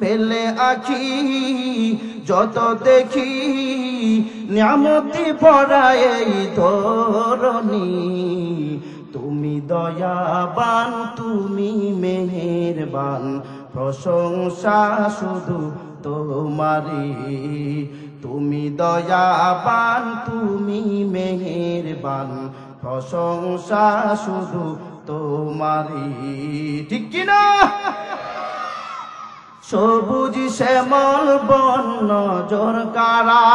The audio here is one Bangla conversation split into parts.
ফেলে আঁখি যত দেখি নিয়ামতি ভরা এই ধরণী, তুমি দয়াবান তুমি মেহেরবান, প্রশংসা শুধু তোমারি। তুমি দয়াবান তুমি মেহেরবান, প্রশংসা শুধু তোমারি। ঠিক কিনা? সবুজ শ্যামল বন নজর কারা,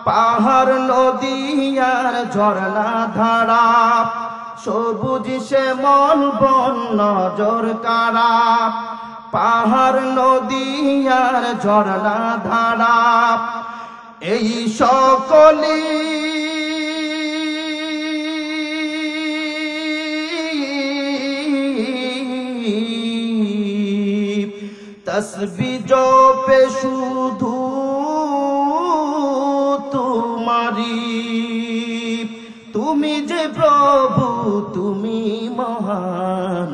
পাহাড় নদী আর ঝর্ণা ধারা। সবুজ শ্যামল বন নজর কারা, পাহাড় নদী আর ঝর্ণা ধারা। এই সকলি তসবিহ জপে শুধু তোমারি। তুমি যে প্রভু তুমি মহান,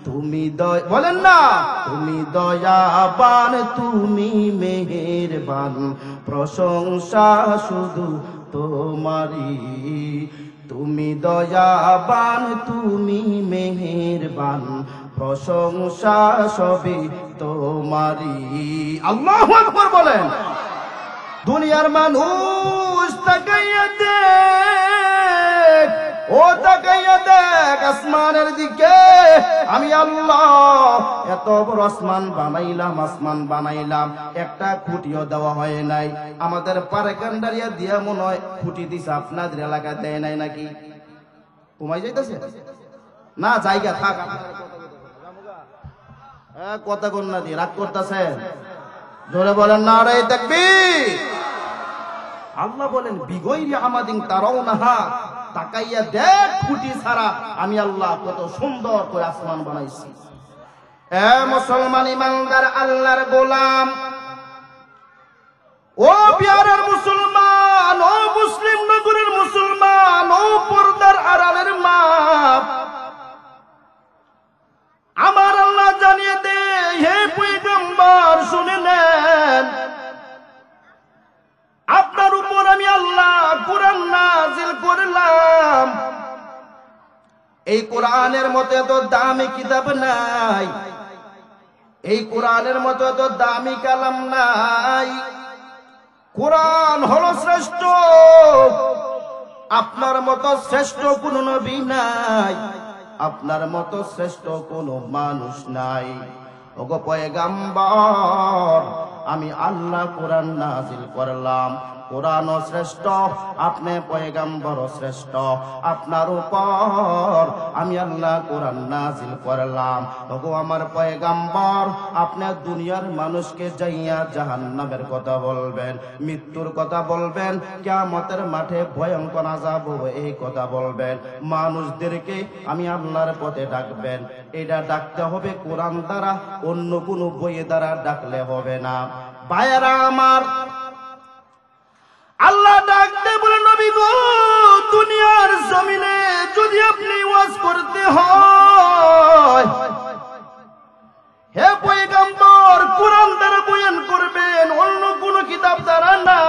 তুমি বলেন না, তুমি দয়াবান তুমি মেহেরবান, প্রশংসা শুধু তোমারি। তুমি দয়াবান তুমি মেহেরবান, প্রশংসা সবই তোমারি। আল্লাহু আকবার বলেন। দুনিয়ার মানুষ তাকাইয়া দেখ, ও তাকাইয়া দেখ আসমানের দিকে। আমি আল্লাহ এত বড় আসমান বানাইলাম, একটা খুঁটিও দেওয়া হয় নাই। আমাদের পারেকান্ডারিয়া দিয়া মনে হয় খুঁটি দিছে, আপনাদের এলাকায় দেয় নাই নাকি? কমাই যাইতেছে না, জায়গা থাক। কথা কন্যা দিয়ে রাগ করতেছে, জোরে বলেন নারে তাকবীর। আল্লাহ বলেন বিগৈরি আমাদিন তারাউনাহা, তাকাইয়া দেখ খুঁটি ছাড়া আমি আল্লাহ কত সুন্দর করে আসমান বানাইছি। এ মুসলমান ইমানদার আল্লাহর গোলাম, ও বিহারের মুসলমান, ও মুসলিম নগরের মুসলমান, ও পর্দার আড়ালের মা, আমার আল্লাহ জানিয়ে দে, হে পয়গম্বর শুনে নেন, আপনার উপর আমি আল্লাহ কোরআন নাযিল করলাম। এই কোরআনের মতো এত দামি কিতাব নাই, এই কোরআনের মতো এত দামি কালাম নাই। কোরআন হলো শ্রেষ্ঠ, আপনার মতো শ্রেষ্ঠ কোন নবী নাই, আপনার মতো শ্রেষ্ঠ কোন মানুষ নাই। ওগো পয়গম্বর, আমি আল্লাহ কোরআন নাযিল করলাম, কোরআনও শ্রেষ্ঠ, আপনি পয়গম্বরও শ্রেষ্ঠ, আপনার উপর আমি আল্লাহ কোরআন নাযিল করলাম। ওগো আমার পয়গম্বর, আপনি দুনিয়ার মানুষকে যাইয়া জাহান্নামের কথা বলবেন, মৃত্যুর কথা বলবেন, কিয়ামতের মাঠে ভয়ঙ্কর আযাব হবে এই কথা বলবেন, মানুষদেরকে আমি আল্লাহর পথে ডাকবেন। এটা ডাকতে হবে কোরআন দ্বারা, অন্য কোনো বই দ্বারা ডাকলে হবে না। ভাইয়েরা আমার, আল্লাহ ডাকতে বলে নবী গো, দুনিয়ার জমিনে যদি আপনি ওয়াজ করতে হয়, হে পয়গম্বর কোরআন দ্বারা বয়ান করবেন, অন্য কোন কিতাব দ্বারা না।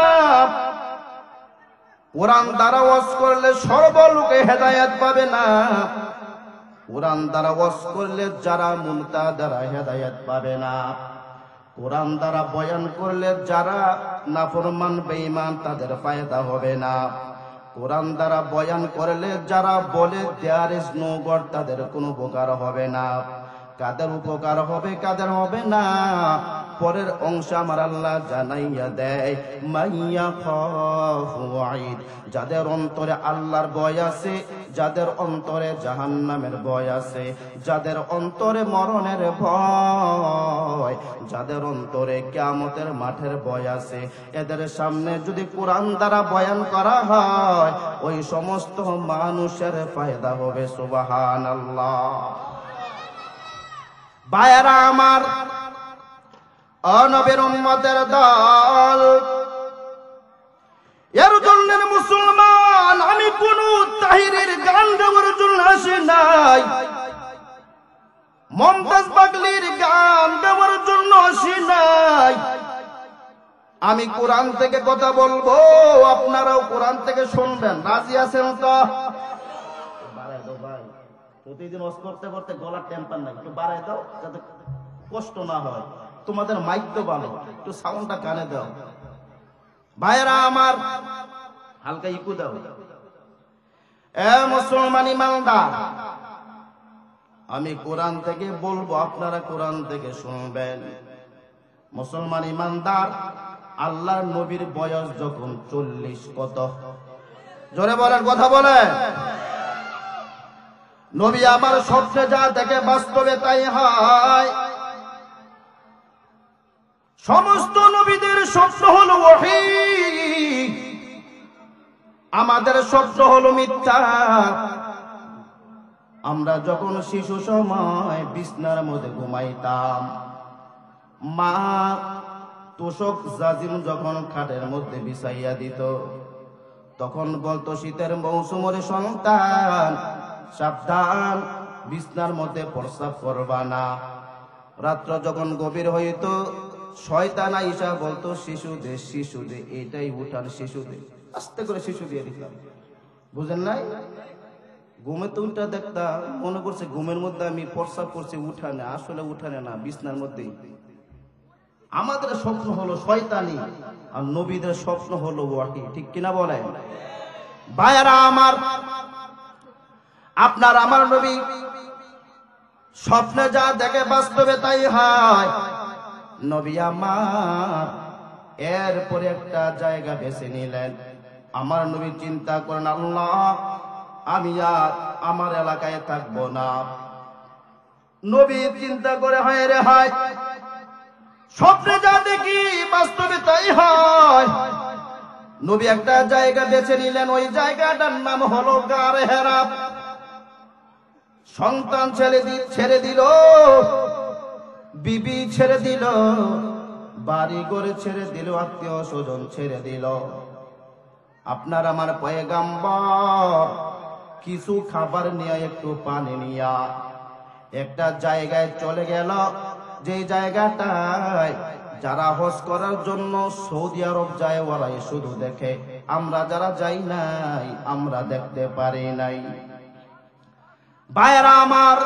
কোরআন দ্বারা ওয়াজ করলে সর্বলোকে হেদায়েত পাবে না, কোরআন দ্বারা ওয়াজ করলে যারা মুনতাদারা হেদায়েত পাবে না। কোরআন দ্বারা বয়ান করলে যারা নাফরমান বেঈমান তাদের ফায়দা হবে না। কোরআন দ্বারা বয়ান করলে যারা বলে দেয়ার ইজ নো গড তাদের কোনো উপকার হবে না। কাদের উপকার হবে কাদের হবে না, পরের অংশ আমার আল্লাহ জানাইয়া দেয়। মাইয়া খাফু ওয়াইদ, যাদের অন্তরে আল্লাহর ভয় আছে, যাদের অন্তরে জাহান্নামের ভয় আছে, যাদের অন্তরে মরণের ভয়, যাদের অন্তরে কিয়ামতের মাঠের ভয় আছে, এদের সামনে যদি কোরআন দ্বারা বয়ান করা হয়, ওই সমস্ত মানুষের ফায়দা হবে। সুবহানাল্লাহ। ভাইয়েরা আমার, নবীর উম্মতের দল, এর জন্য মুসলমান আমি কোন তাহিরের গান গাওয়ার জন্য আসি নাই, মমতাজ পাগলির গান গাওয়ার জন্য আসি নাই। আমি কোরআন থেকে কথা বলবো, আপনারাও কোরআন থেকে শুনবেন। রাজি আছেন তো? বাড়াই দাও ভাই, প্রতিদিন ওয়াজ করতে করতে গলার টেম্পার নাই, একটু বাড়াই দাও যাতে কষ্ট না হয়। তোমাদের মাইক তো ভালো, একটু সাউন্ডটা কানে দাও। ভাইরা আমার, হালকা ইকু দাও। এ মুসলমান ইমানদার, আমি কোরআন থেকে বলবো, আপনারা কোরআন থেকে শুনবেন। মুসলমান ইমানদার, আল্লাহর নবীর বয়স যখন 40, কত জোরে বলেন, কথা বলেন। নবী আমার স্বপ্নে যা দেখে বাস্তবে তাই হয়। সমস্ত নবীদের স্বপ্ন হলো ওহী, আমাদের স্বপ্ন হলো মিথ্যা। আমরা যখন শিশু সময় বিছনার মধ্যে ঘুমাইতাম, মা তোষক জাজিম যখন খাটের মধ্যে বিছাইয়া দিত, তখন বলতো, শীতের মৌসুমের সন্তান সাবধান, বিছনার মধ্যে প্রস্রাব করবা না। রাত্র যখন গভীর হইত, শয়তান আইসা বলতো, শিশুদের শিশুদের এটাই উঠান, শিশুদের আস্তে করে শিশু দিয়ে দিতাম। বুঝেন নাই? ঘুমে তো উল্টা দেখতাম, মনে করছে ঘুমের মধ্যে আমি প্রস্রাব করছি উঠানে, আসলে উঠানে না, বিছনার মধ্যেই। আমাদের স্বপ্ন হলো শয়তানি, আর নবীদের স্বপ্ন হলো ওয়াহি। ঠিক কিনা বলেন? ভাইয়েরা আমার, আপনার আমার নবী স্বপ্নে যা দেখে বাস্তবে তাই হয়। নবী আমার এরপরে একটা জায়গা বেছে নিলেন। আমার নবী চিন্তা করেন, আল্লাহ আমি আর আমার এলাকায় থাকবো না। নবী চিন্তা করে, হয় রে হয়, স্বপ্নে যা দেখি বাস্তবে তাই হয়। নবী একটা জায়গা বেছে নিলেন, ওই জায়গাটার নাম হলো গারে হেরা। সন্তান ছেড়ে দিল, বিবি ছেড়ে দিল, বাড়ি ঘরে ছেড়ে দিল, আত্মীয় স্বজন ছেড়ে দিল। আপনার আমার পয়গাম্বর কিছু খাবার নিয়ে, একটু পানি নিয়ে একটা জায়গায় চলে গেল, যে জায়গাটায় যারা হজ করার জন্য সৌদি আরব যায়, ওরাই শুধু দেখে, আমরা যারা যাই নাই আমরা দেখতে পারি নাই। ভাইরা আমার,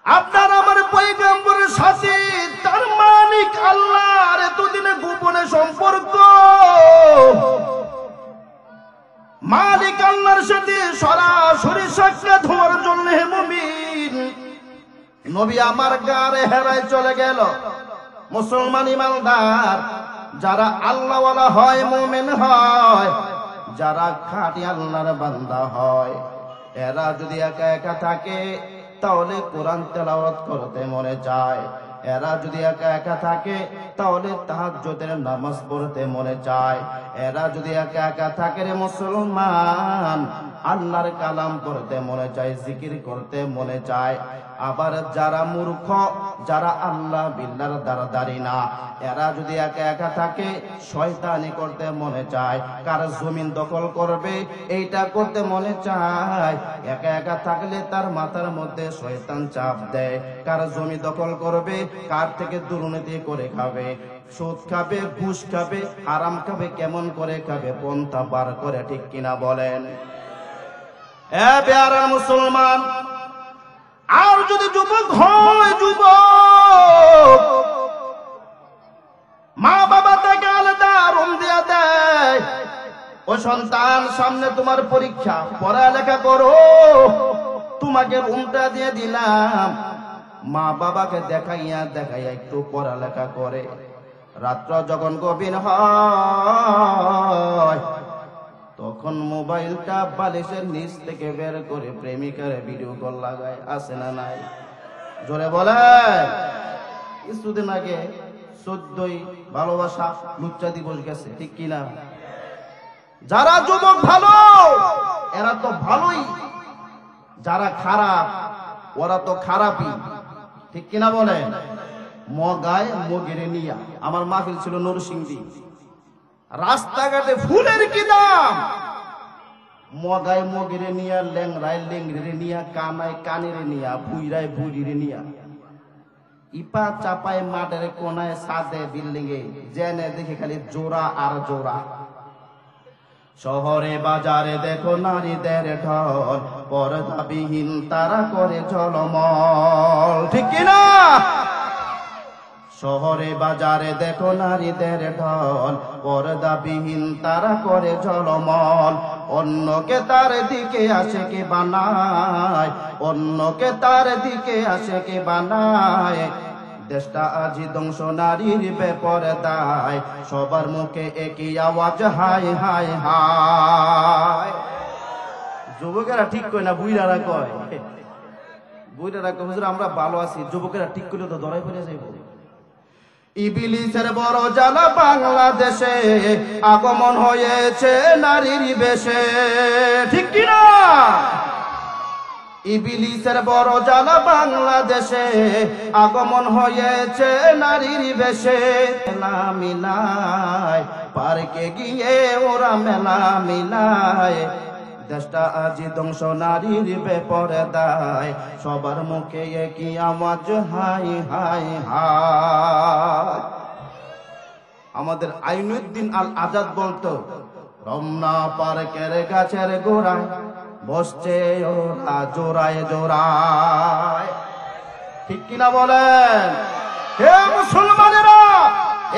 আপনার আমার পয়গম্বরের সাথে তার মালিক আল্লাহর এতদিনে গোপনে সম্পর্ক। মালিক আল্লাহর সাথে সরাসরি সাক্ষাৎ হওয়ার জন্য হে মুমিন, নবী আমার গারে হেরায় চলে গেল। মুসলমান ইমানদার, যারা আল্লাহওয়ালা হয়, মুমিন হয়, যারা খাঁটি আল্লাহর বান্দা হয়, এরা যদি একা একা থাকে তাহলে কোরআন তেলাওয়াত করতে মনে চায়। এরা যদি একা একা থাকে তাহলে তাহাজ্জুদের নামাজ পড়তে মনে চায়। এরা যদি একা একা থাকে রে মুসলমান, আল্লাহর কালাম পড়তে মনে চায়, জিকির করতে মনে চায়। আবার যারা মূর্খ, যারা আল্লাহ বিল্লাহর দ্বারা না, এরা যদি একা একা থাকে শয়তানি করতে মনে চায়। কার জমিন দখল করবে এইটা করতে মনে চায়। একা একা থাকলে তার মাথার মধ্যে শয়তান চাপ দেয়, কার জমি দখল করবে, কার থেকে দুর্নীতি করে খাবে, সুদ খাবে, ঘুষ খাবে, আরাম খাবে, কেমন করে খাবে, পন্থা বার করে। ঠিক কিনা বলেন? এ বেয়ারা মুসলমান, আর যদি যুবক হয়, যুবক মা বাবা তাকে আলাদা রুম দিয়ে দেয়, ও সন্তান সামনে তোমার পরীক্ষা, পড়ালেখা করো, তোমাকে রুমটা দিয়ে দিলাম। মা বাবাকে দেখাইয়া দেখাইয়া একটু পড়ালেখা করে। রাত্র যখন গভীর হয় তখন মোবাইলটা বালিশের নিচ থেকে বের করে প্রেমিকার ভিডিও কল লাগায়। আছে না নাই? জোরে বলে। কিছুদিন আগে 14ই ভালোবাসা লুচ্চা দিবস গেছে, ঠিক কিনা? যারা যুবক ভালো এরা তো ভালোই, যারা খারাপ ওরা তো খারাপই। ঠিক কিনা বলেন? মগায় মগেরে নিয়া। আমার মাহফিল ছিল নরসিংদী। রাস্তাঘাটে ফুলের কি দাম, মগায় মগিরে নিয়া, ল্যাংরায় লেংরে নিয়া, কানায় কানেরে নিয়া, বুইরায় বুড়িরে নিয়া, ইপা চাপায় মাঠের কোনায়, সাদে বিল্ডিং এ জেনে দেখে খালি জোড়া আর জোড়া। শহরে বাজারে দেখো নারীদের ঢল, পর্দাবিহীন তারা করে ঝলমল, ঠিক কিনা? শহরে বাজারে দেখো নারীদের ঢল, পর্দাবিহীন তারা করে ঝলমল। অন্যকে তার দিকে আসে কে বানায়, অন্যকে তার দিকে আসে কে বানায়। দেশটা আজি ধ্বংস নারীর বেপরদায়, সবার মুখে একই আওয়াজ হায় হায় হায়। যুবকেরা ঠিক কয় না, বুইরারা কয়। বুইরারা কয় হুজুর আমরা ভালো আছি, যুবকেরা ঠিক করলে তো ধরাই পড়ে যাইব। ইবলিসের বড় জ্বালা বাংলাদেশে, আগমন হয়েছে নারীর বেশে, ঠিক কিনা? ইবলিসের বড় জ্বালা বাংলাদেশে, আগমন হয়েছে নারীর বেশে। মেলা মিলায় পার্কে গিয়ে ওরা মেলা মিলায়, দেশটা আজি ধ্বংস নারীর বেপরদায়, সবার মুখে একই আওয়াজ হাই হাই হাই। আমাদের আইনুদ্দিন আল আজাদ বলতো, রমনা পার্কের গাছের গোড়ায় বসছে ওরা জোড়ায় জোড়ায়, ঠিক কিনা বলেন? হে মুসলমানেরা,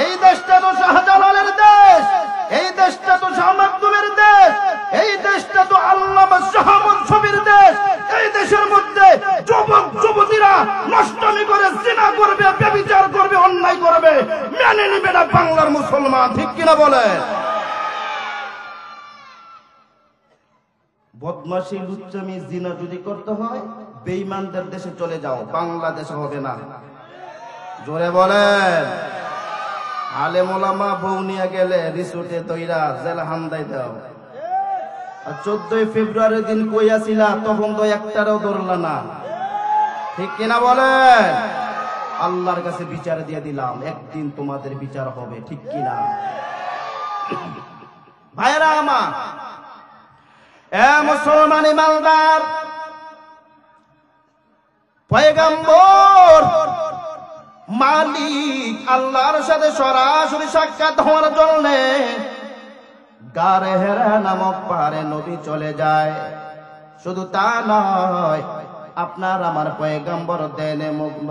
এই দেশটা তো শাহজালালের দেশ, এই দেশটা তো শাহ মাকদুমের দেশ, এই দেশটা তো আল্লামা শাহ মনসুরের দেশ। এই দেশের মধ্যে যুবক যুবতীরা নষ্টামি করে, জিনা করবে, ব্যভিচার করবে, অন্যায় করবে, মেনে নিবে না বাংলার মুসলমান, ঠিক কিনা বলেন? বদমাশি লুচ্চামি জিনা যদি করতে হয়, বেঈমানদের দেশে চলে যাও, বাংলাদেশে হবে না। জোরে বলেন। আলেম ওলামা বউ নিয়ে গেলে রিসোর্টে তৈরা জেল হামদাই দাও। আর 14 ফেব্রুয়ারির দিন কইয়াছিলা, তখন তো একটারও ধরলা না, ঠিক কিনা বলেন? আল্লাহর কাছে বিচার দিয়ে দিলাম, একদিন তোমাদের বিচার হবে, ঠিক কিনা? ভাইরা আমার, এ মুসলমান ইমানদার, পয়গম্বর মালিক আল্লাহর সাথে সরাসরি সাক্ষাৎ হওয়ার জন্য গারে হেরা নামক পাহাড়ে নবী চলে যায়। শুধু তা নয়, আপনার আমার পয়গম্বর দেনে মগ্ন,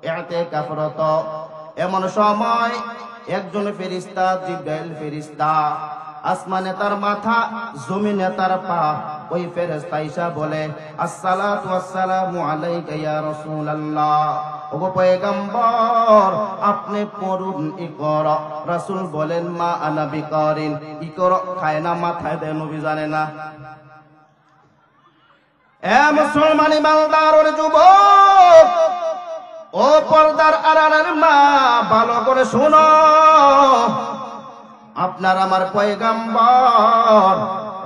ইতিকাফরত। এমন সময় একজন ফেরেশতা, জিবরাইল ফেরেশতা, আসমানে তার মাথা, জমিনে তার পা, ওই ফেরেশতা ঈসা বলে, আসসালাতু ওয়াসসালামু আলাইকা ইয়া রাসূলুল্লাহ। ওগো পয়গম্বর, আপনি পড়ুন, ইকরা। রাসূল বলেন, মা আনা বিকারিন। ইকরা খায় না, মাথায় দেয়, নবী জানে না। এ মুসলমান ইমানদার ওর যুবক, ও পর্দার আড়ালের মা, ভালো করে শোনো। আপনার আমার পয়গম্বর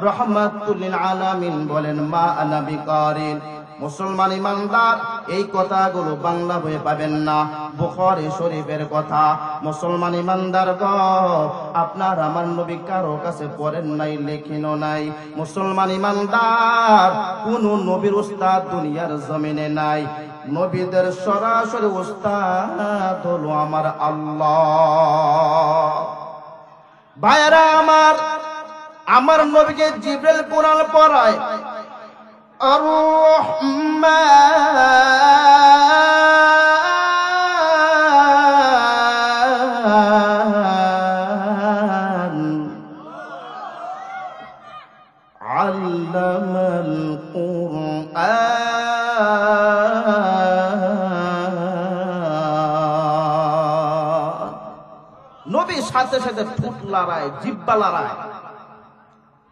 রহমাতুল লিল আলামিন বলেন, মা আনা বিকারিন। মুসলমান ইমানদার, এই কথাগুলো বাংলা বইয়ে পাবেন না, বুখারী শরীফের কথা। মুসলমান ইমানদার গো, আপনার আমার নবী কারো কাছে পড়েন নাই, লেখেনও নাই। মুসলমান ইমানদার, কোন নবীর উস্তাদ দুনিয়ার জমিনে নাই। নবীদের সরাসরি উস্তাদ হলো আমার আল্লাহ। ভাইরা আমার, আমার নবীকে জিবরাইল কোরআন পড়ায়। আর রহমান আল্লামাল কুরআন। নবীর সাথে সাথে ঠোঁট লড়ায়, জিহ্বা লড়ায়।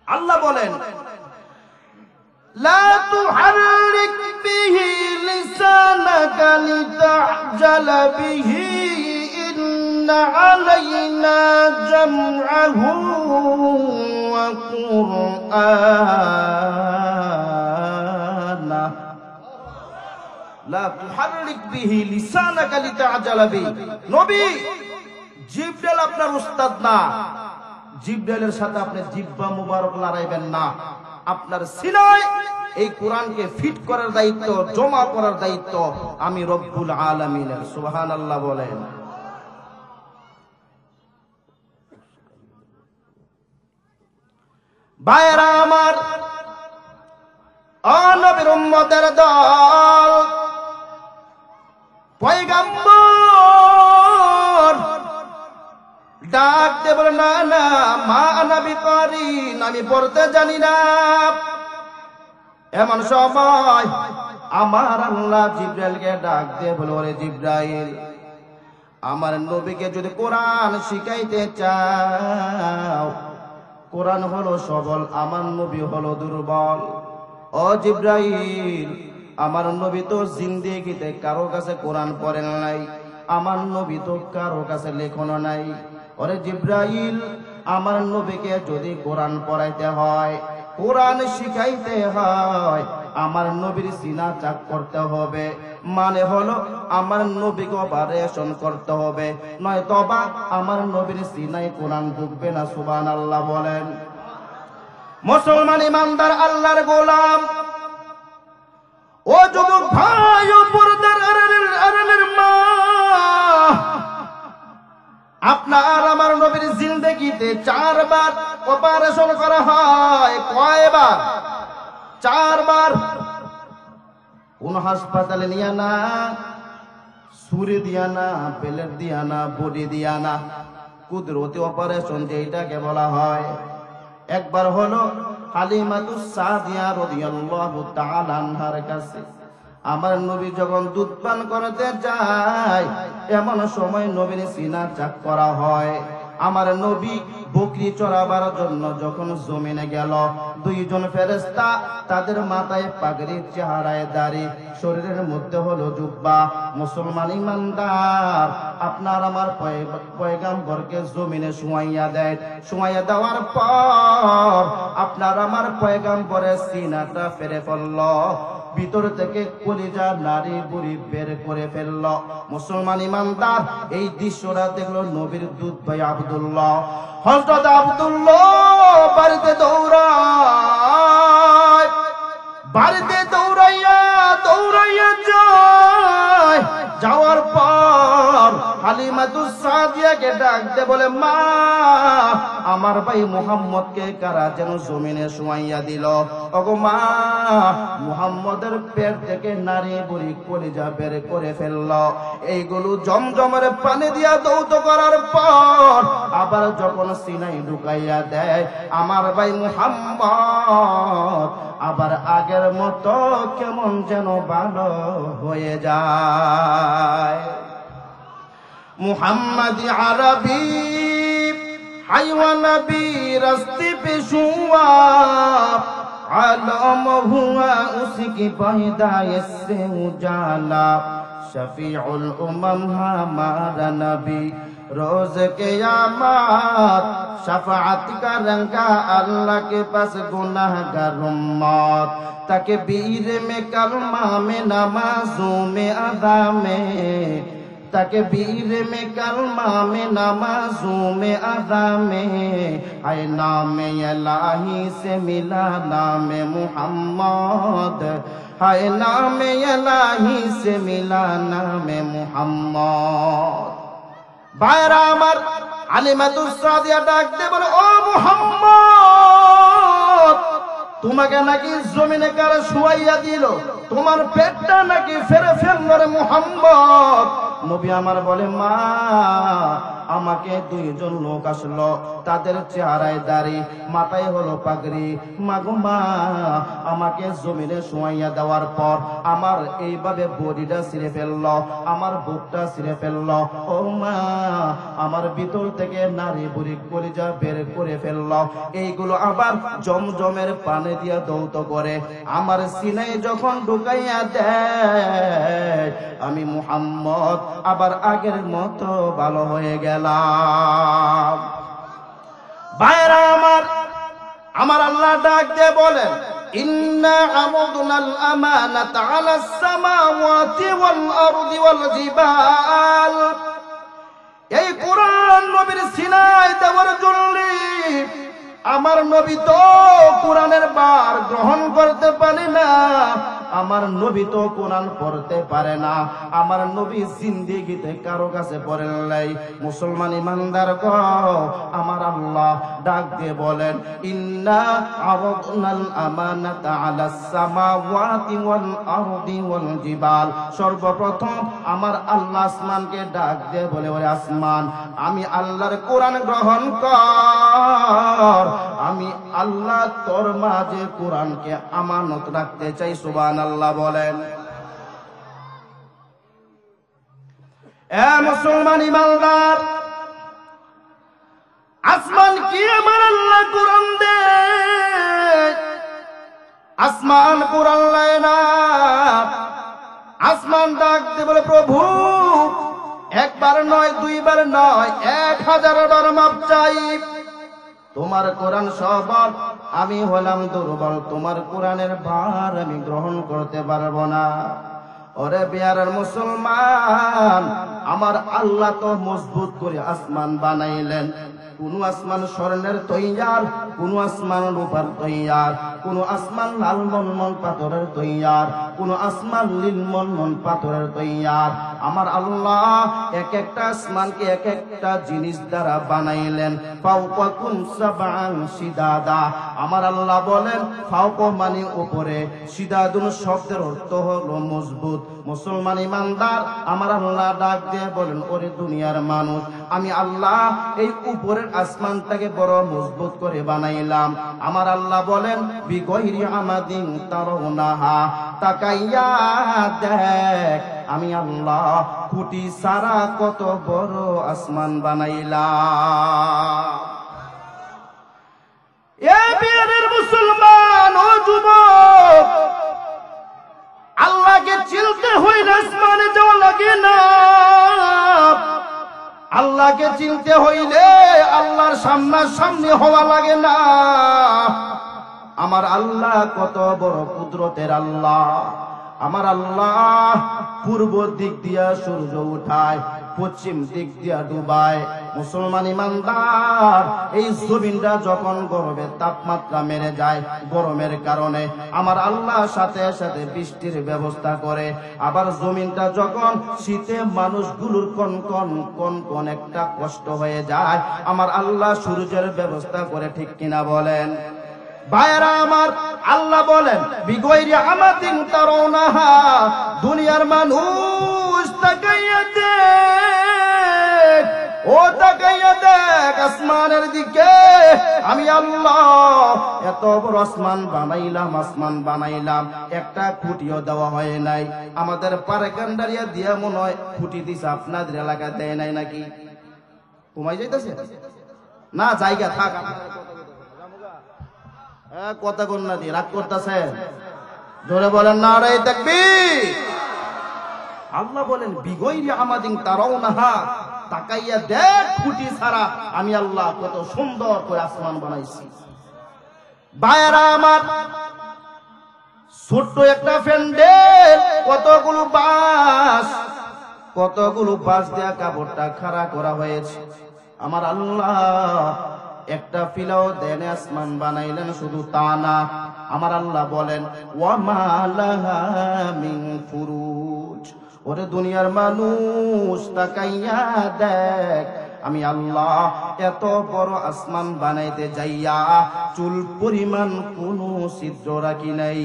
আল্লাহ বলেন, لا تحرك به لسانك لتعجل به إن علينا جمعه وقرآنه لا تحرك به لسانك لتعجل به। নবী, জিবরাইল আপনার উস্তাদ না, জিবরাইলের সাথে আপনি জিহ্বা মুবারক লড়াইবেন না। আপনার সিনায় এই কোরআনকে ফিট করার দায়িত্ব, জমা করার দায়িত্ব আমি রব্বুল আলামিনের। সুবহানাল্লাহ বলেন। ভাইরা আমার, নবীর উম্মতের দল, পয়গম্বর ডাক দে বলে, না না মা নবী করিন, আমি পড়তে জানি না। এমন সময় আমার আল্লাহ জিবরাইলকে ডাক দিয়ে বলে, ওরে জিবরাইল, আমার নবীকে যদি কোরআন শিখাইতে চাও, কোরআন হলো সবল, আমার নবী হলো দুর্বল। ও জিবরাইল, আমার নবী তো জিন্দেগিতে কারো কাছে কোরআন পড়েন নাই, আমার নবী তো কারো কাছে লেখনো নাই। ওরে জিবরাইল, আমার নবীকে যদি কোরআন পড়াইতে হয়, কোরআন শিখাইতে হয়, আমার নবীর সিনা চাক করতে হবে, মানে হলো আমার নবীকে অপারেশন করতে হবে, নয়তোবা আমার নবীর সিনায় কোরআন ঢুকবে না। সুবহানাল্লাহ বলেন। মুসলমান ইমানদার আল্লাহর গোলাম, ও যুবক ভাই ও পর্দার আড়ালের মা, আপনার আমার নবীর জিন্দেগিতে 4 বার অপারেশন করা হয়। কয়বার? 4 বার। কোন হাসপাতালে নিয়ে না, ছুরি দিয়া না, পেলেট দিয়া না, বডি দিয়া না, কুদরতি অপারেশন যেটাকে বলা হয়। একবার হলো হালিমাতুস সাদিয়া রাদিয়াল্লাহু তাআলা আনহার কাছে আমার নবী যখন দুধ পান করতে যায়, এমন সময় নবীর সিনা চাক করা হয়। আমার নবী বকরি চড়াবার জন্য যখন জমিনে গেল, 2 জন ফেরেশতা, তাদের মাথায় পাগড়ি, চেহারায় দাড়ি, শরীরের মধ্যে হলো জুব্বা। মুসলমান ইমানদার আপনার আমার পয়গম্বরকে জমিনে শুয়াইয়া দেয়। শুয়াইয়া দেওয়ার পর আপনার আমার পয়গম্বরের সিনাটা ফেরে পড়ল, ভিতর থেকে কলিজা নারী বুড়ি বের করে ফেলল। মুসলমান ইমানদার এই দৃশ্যটা দেখলো নবীর দুধ ভাই আব্দুল্লাহ। হযরত আব্দুল্লাহ বাড়িতে দৌড়ায়, বাড়িতে দৌড়াইয়া যায়। যাওয়ার পর হালিমাতুস সাদিয়াকে ডাক দে বলে, মা, আমার ভাই মুহাম্মদকে কারা যেন জমিনে শুয়াইয়া দিল। ওগো মা, মুহাম্মদের পেট থেকে নারী বুড়ি কলিজা বের করে ফেলল। এইগুলো জমজমের পানি দিয়া দৌত করার পর আবার যখন সিনাই ঢুকাইয়া দেয়, আমার ভাই মুহাম্মদ আবার আগের মতো কেমন যেন ভালো হয়ে যায়। मुहम्मद अरबी हायवा नबी रस्ते पे शुआ, आलम हुआ उसकी पैदाइश से उजाला। शफीउल उम्म हमारा नबी रोज क़यामत शफाअत करेगा अल्लाह के पास गुनाहगार उम्मत। तकबीर में कलमा में नमाज़ों में अदा में, तकबीर में कलमा में नमाज़ों में अदा में, है नाम इलाही से मिला नाम मुहम्मद, है नाम इलाही से मिला नाम मुहम्मद। भाईरा আমার হালিমাতুস সাদিয়া ডাক দে বলে, ও মুহাম্মদ, তোমাকে নাকি জমিনে কারা শুয়াইয়া দিল, তোমার পেটটা নাকি ফেরে ফেলল রে মুহাম্মদ। নবী আমার বলে, মা, আমাকে 2 জন লোক আসলো, তাদের চেহারায় দাড়ি, মাথায় হলো পাগড়ি। মাগো মা, আমাকে জমিনে শুয়াইয়া দেওয়ার পর আমার এইভাবে বডিটা ছিঁড়ে ফেললো, আমার বুকটা ছিঁড়ে ফেললো। ও মা, আমার ভিতর থেকে নারী বুড়ি কলিজা বের করে ফেললো। এইগুলো আবার জমজমের পানি দিয়া দৌত করে আমার সিনায় যখন ঢুকাইয়া দেয়, আমি মুহাম্মদ আবার আগের মতো ভালো হয়ে গেলাম। ভাইরা আমার আল্লাহ ডাক দিয়ে বলেন, ইন্না আমদনাল আমানাতা আলাস সামাওয়াতি ওয়াল আরদি ওয়াল জিবাল। এই কোরআন নবীর সিনায় দেওয়ার জন্য আমার নবী তো কোরআনের বার গ্রহণ করতে পারে না, আমার নবী তো কোরআন পড়তে পারে না, আমার নবী জিন্দেগিতে কারো কাছে পড়েন নাই। মুসলমান ইমানদার গো, আমার আল্লাহ ডাক দিয়ে বলেন, ইন্না আরাদনাল আমানাতা আলাস সামাওয়াতি ওয়াল আরদি ওয়াল জিবাল। সর্বপ্রথম আমার আল্লাহ আসমানকে ডাক দিয়ে বলে, ওরে আসমান, আমি আল্লাহর কোরআন গ্রহণ কর, আমি আল্লাহ তোর মাঝে কোরআনকে আমানত রাখতে চাই। সুবহানাল্লাহ বলেন। এ মুসলমান ইমানদার, আসমান কি আমার আল্লাহ কোরআন দে, আসমান কোরআন লয় না। আসমান ডাক দিয়ে বলে, প্রভু একবার নয়, দুইবার নয়, 1000 বার মাপ চাই। তোমার কোরআন সবল, আমি হলাম দুর্বল, তোমার কোরআনের ভার আমি গ্রহণ করতে পারবো না। ওরে বিহারের মুসলমান, আমার আল্লাহ তো মজবুত করে আসমান বানাইলেন। কোন আসমান স্বর্ণের তৈয়ার, কোন আসমান রূপার তৈয়ার, কোন আসমান লাল মনমন পাথরের তৈয়ার, কোন আসমান নীল মনমন পাথরের তৈয়ার। আমার আল্লাহ এক একটা আসমানকে এক একটা জিনিস দ্বারা বানাইলেন। ফাওকাকুম সাবআন শিদাদা। আমার আল্লাহ বলেন ফাওক মানে উপরে, শিদাদুন শব্দের অর্থ হলো মজবুত। মুসলমান ইমানদার, আমার আল্লাহ ডাক দিয়ে বলেন, ওরে দুনিয়ার মানুষ, আমি আল্লাহ এই উপরের আসমানটাকে বড় মজবুত করে বানাইলাম। আমার আল্লাহ বলেন, বিগয়রি আমাদিন তারাউনাহা, তাকাইয়া দেখ আমি আল্লাহ খুঁটি সারা কত বড় আসমান বানাইলাম। এ বিহারের মুসলমান ও যুবক, আল্লাহকে চিনতে হইলে আসমানে যাওয়া লাগে না। আল্লাহকে চিনতে হইলে আল্লাহর সামনাসামনি হওয়া লাগে না। আমার আল্লাহ কত বড় কুদরতের আল্লাহ। আমার আল্লাহ পূর্ব দিক দিয়া সূর্য উঠায়, পশ্চিম দিক দিয়া ডুবায়। মুসলমান ইমানদার, এই জমিনটা যখন গরমের তাপমাত্রা মেরে যায়, গরমের কারণে আমার আল্লাহ সাথে সাথে বৃষ্টির ব্যবস্থা করে। আবার জমিনটা যখন শীতে মানুষগুলোর কন একটা কষ্ট হয়ে যায়, আমার আল্লাহ সূর্যের ব্যবস্থা করে। ঠিক কিনা বলেন ভাইরা আমার? আল্লাহ বলেন, বিগয়রি আমাদিন তারাউনাহা, দুনিয়ার মানুষ তাকাইয়া দেখ, ও তাকাইয়া দেখ আসমানের দিকে। আমি আল্লাহ এত বড় আসমান বানাইলাম, একটা খুঁটিও দেওয়া হয় নাই। আমাদের পারকান্ডারিয়া দিয়া মনে হয় খুঁটি দিছে, আপনাদের এলাকায় দেয় নাই নাকি? কমাই যাইতেছে না, জায়গা থাক। কথা কন্যা দিয়ে রাগ করতেছে, জোরে বলেন নারে তাকবীর। আল্লাহ বলেন, বিগয়রি আমাদিন তারাউনাহা, তাকাইয়া দেখ খুঁটি ছাড়া আমি আল্লাহ কত সুন্দর করে আসমান বানাইছি। ভাইরা আমার, ছোট্ট একটা প্যান্ডেল, কতগুলো বাঁশ দেয়া কাপড়টা খাড়া করা হয়েছে। আমার আল্লাহ একটা ফিলাও দেন আসমান বানাইলেন, শুধু তা না, আমার আল্লাহ বলেন, ওয়া মা লাহা মিন ফুরুজ। ওরে দুনিয়ার মানুষ তাকাইয়া দেখ, আমি আল্লাহ এত বড় আসমান বানাইতে যাইয়া চুল পরিমাণ কোনো ছিদ্র রাখি নাই।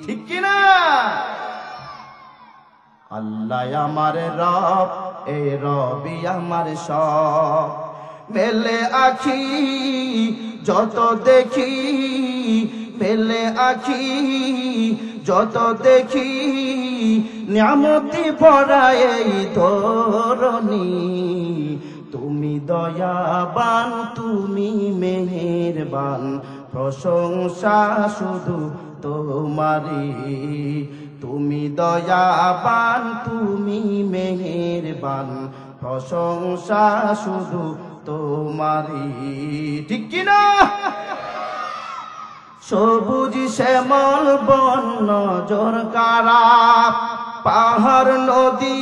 ঠিক কিনা? আল্লাহ আমার রব, এ রবি আমার সব। মেলে আখি যত দেখি, মেলে আখি যত দেখি, নিয়ামতি ভরা এই ধরণী। তুমি দয়াবান, তুমি মেহেরবান, প্রশংসা শুধু তোমারই। তুমি দয়াবান, তুমি মেহেরবান, প্রশংসা শুধু তোমারই। ঠিক কিনা? সবুজ শ্যামল বন নজর কারা, পাহাড় নদী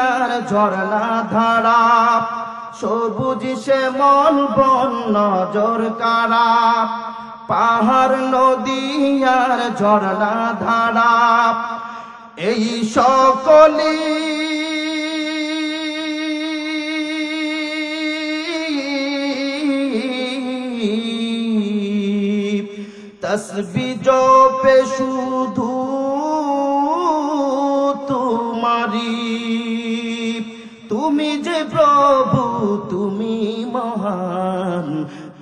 আর ঝর্ণা ধারা, সবুজ সে মন বন নজর কারা, পাহাড় নদী আর ঝর্ণা ধারা, এই সকলি তসবি জপে শুধু তোমারি, তুমি যে প্রভু তুমি মহান,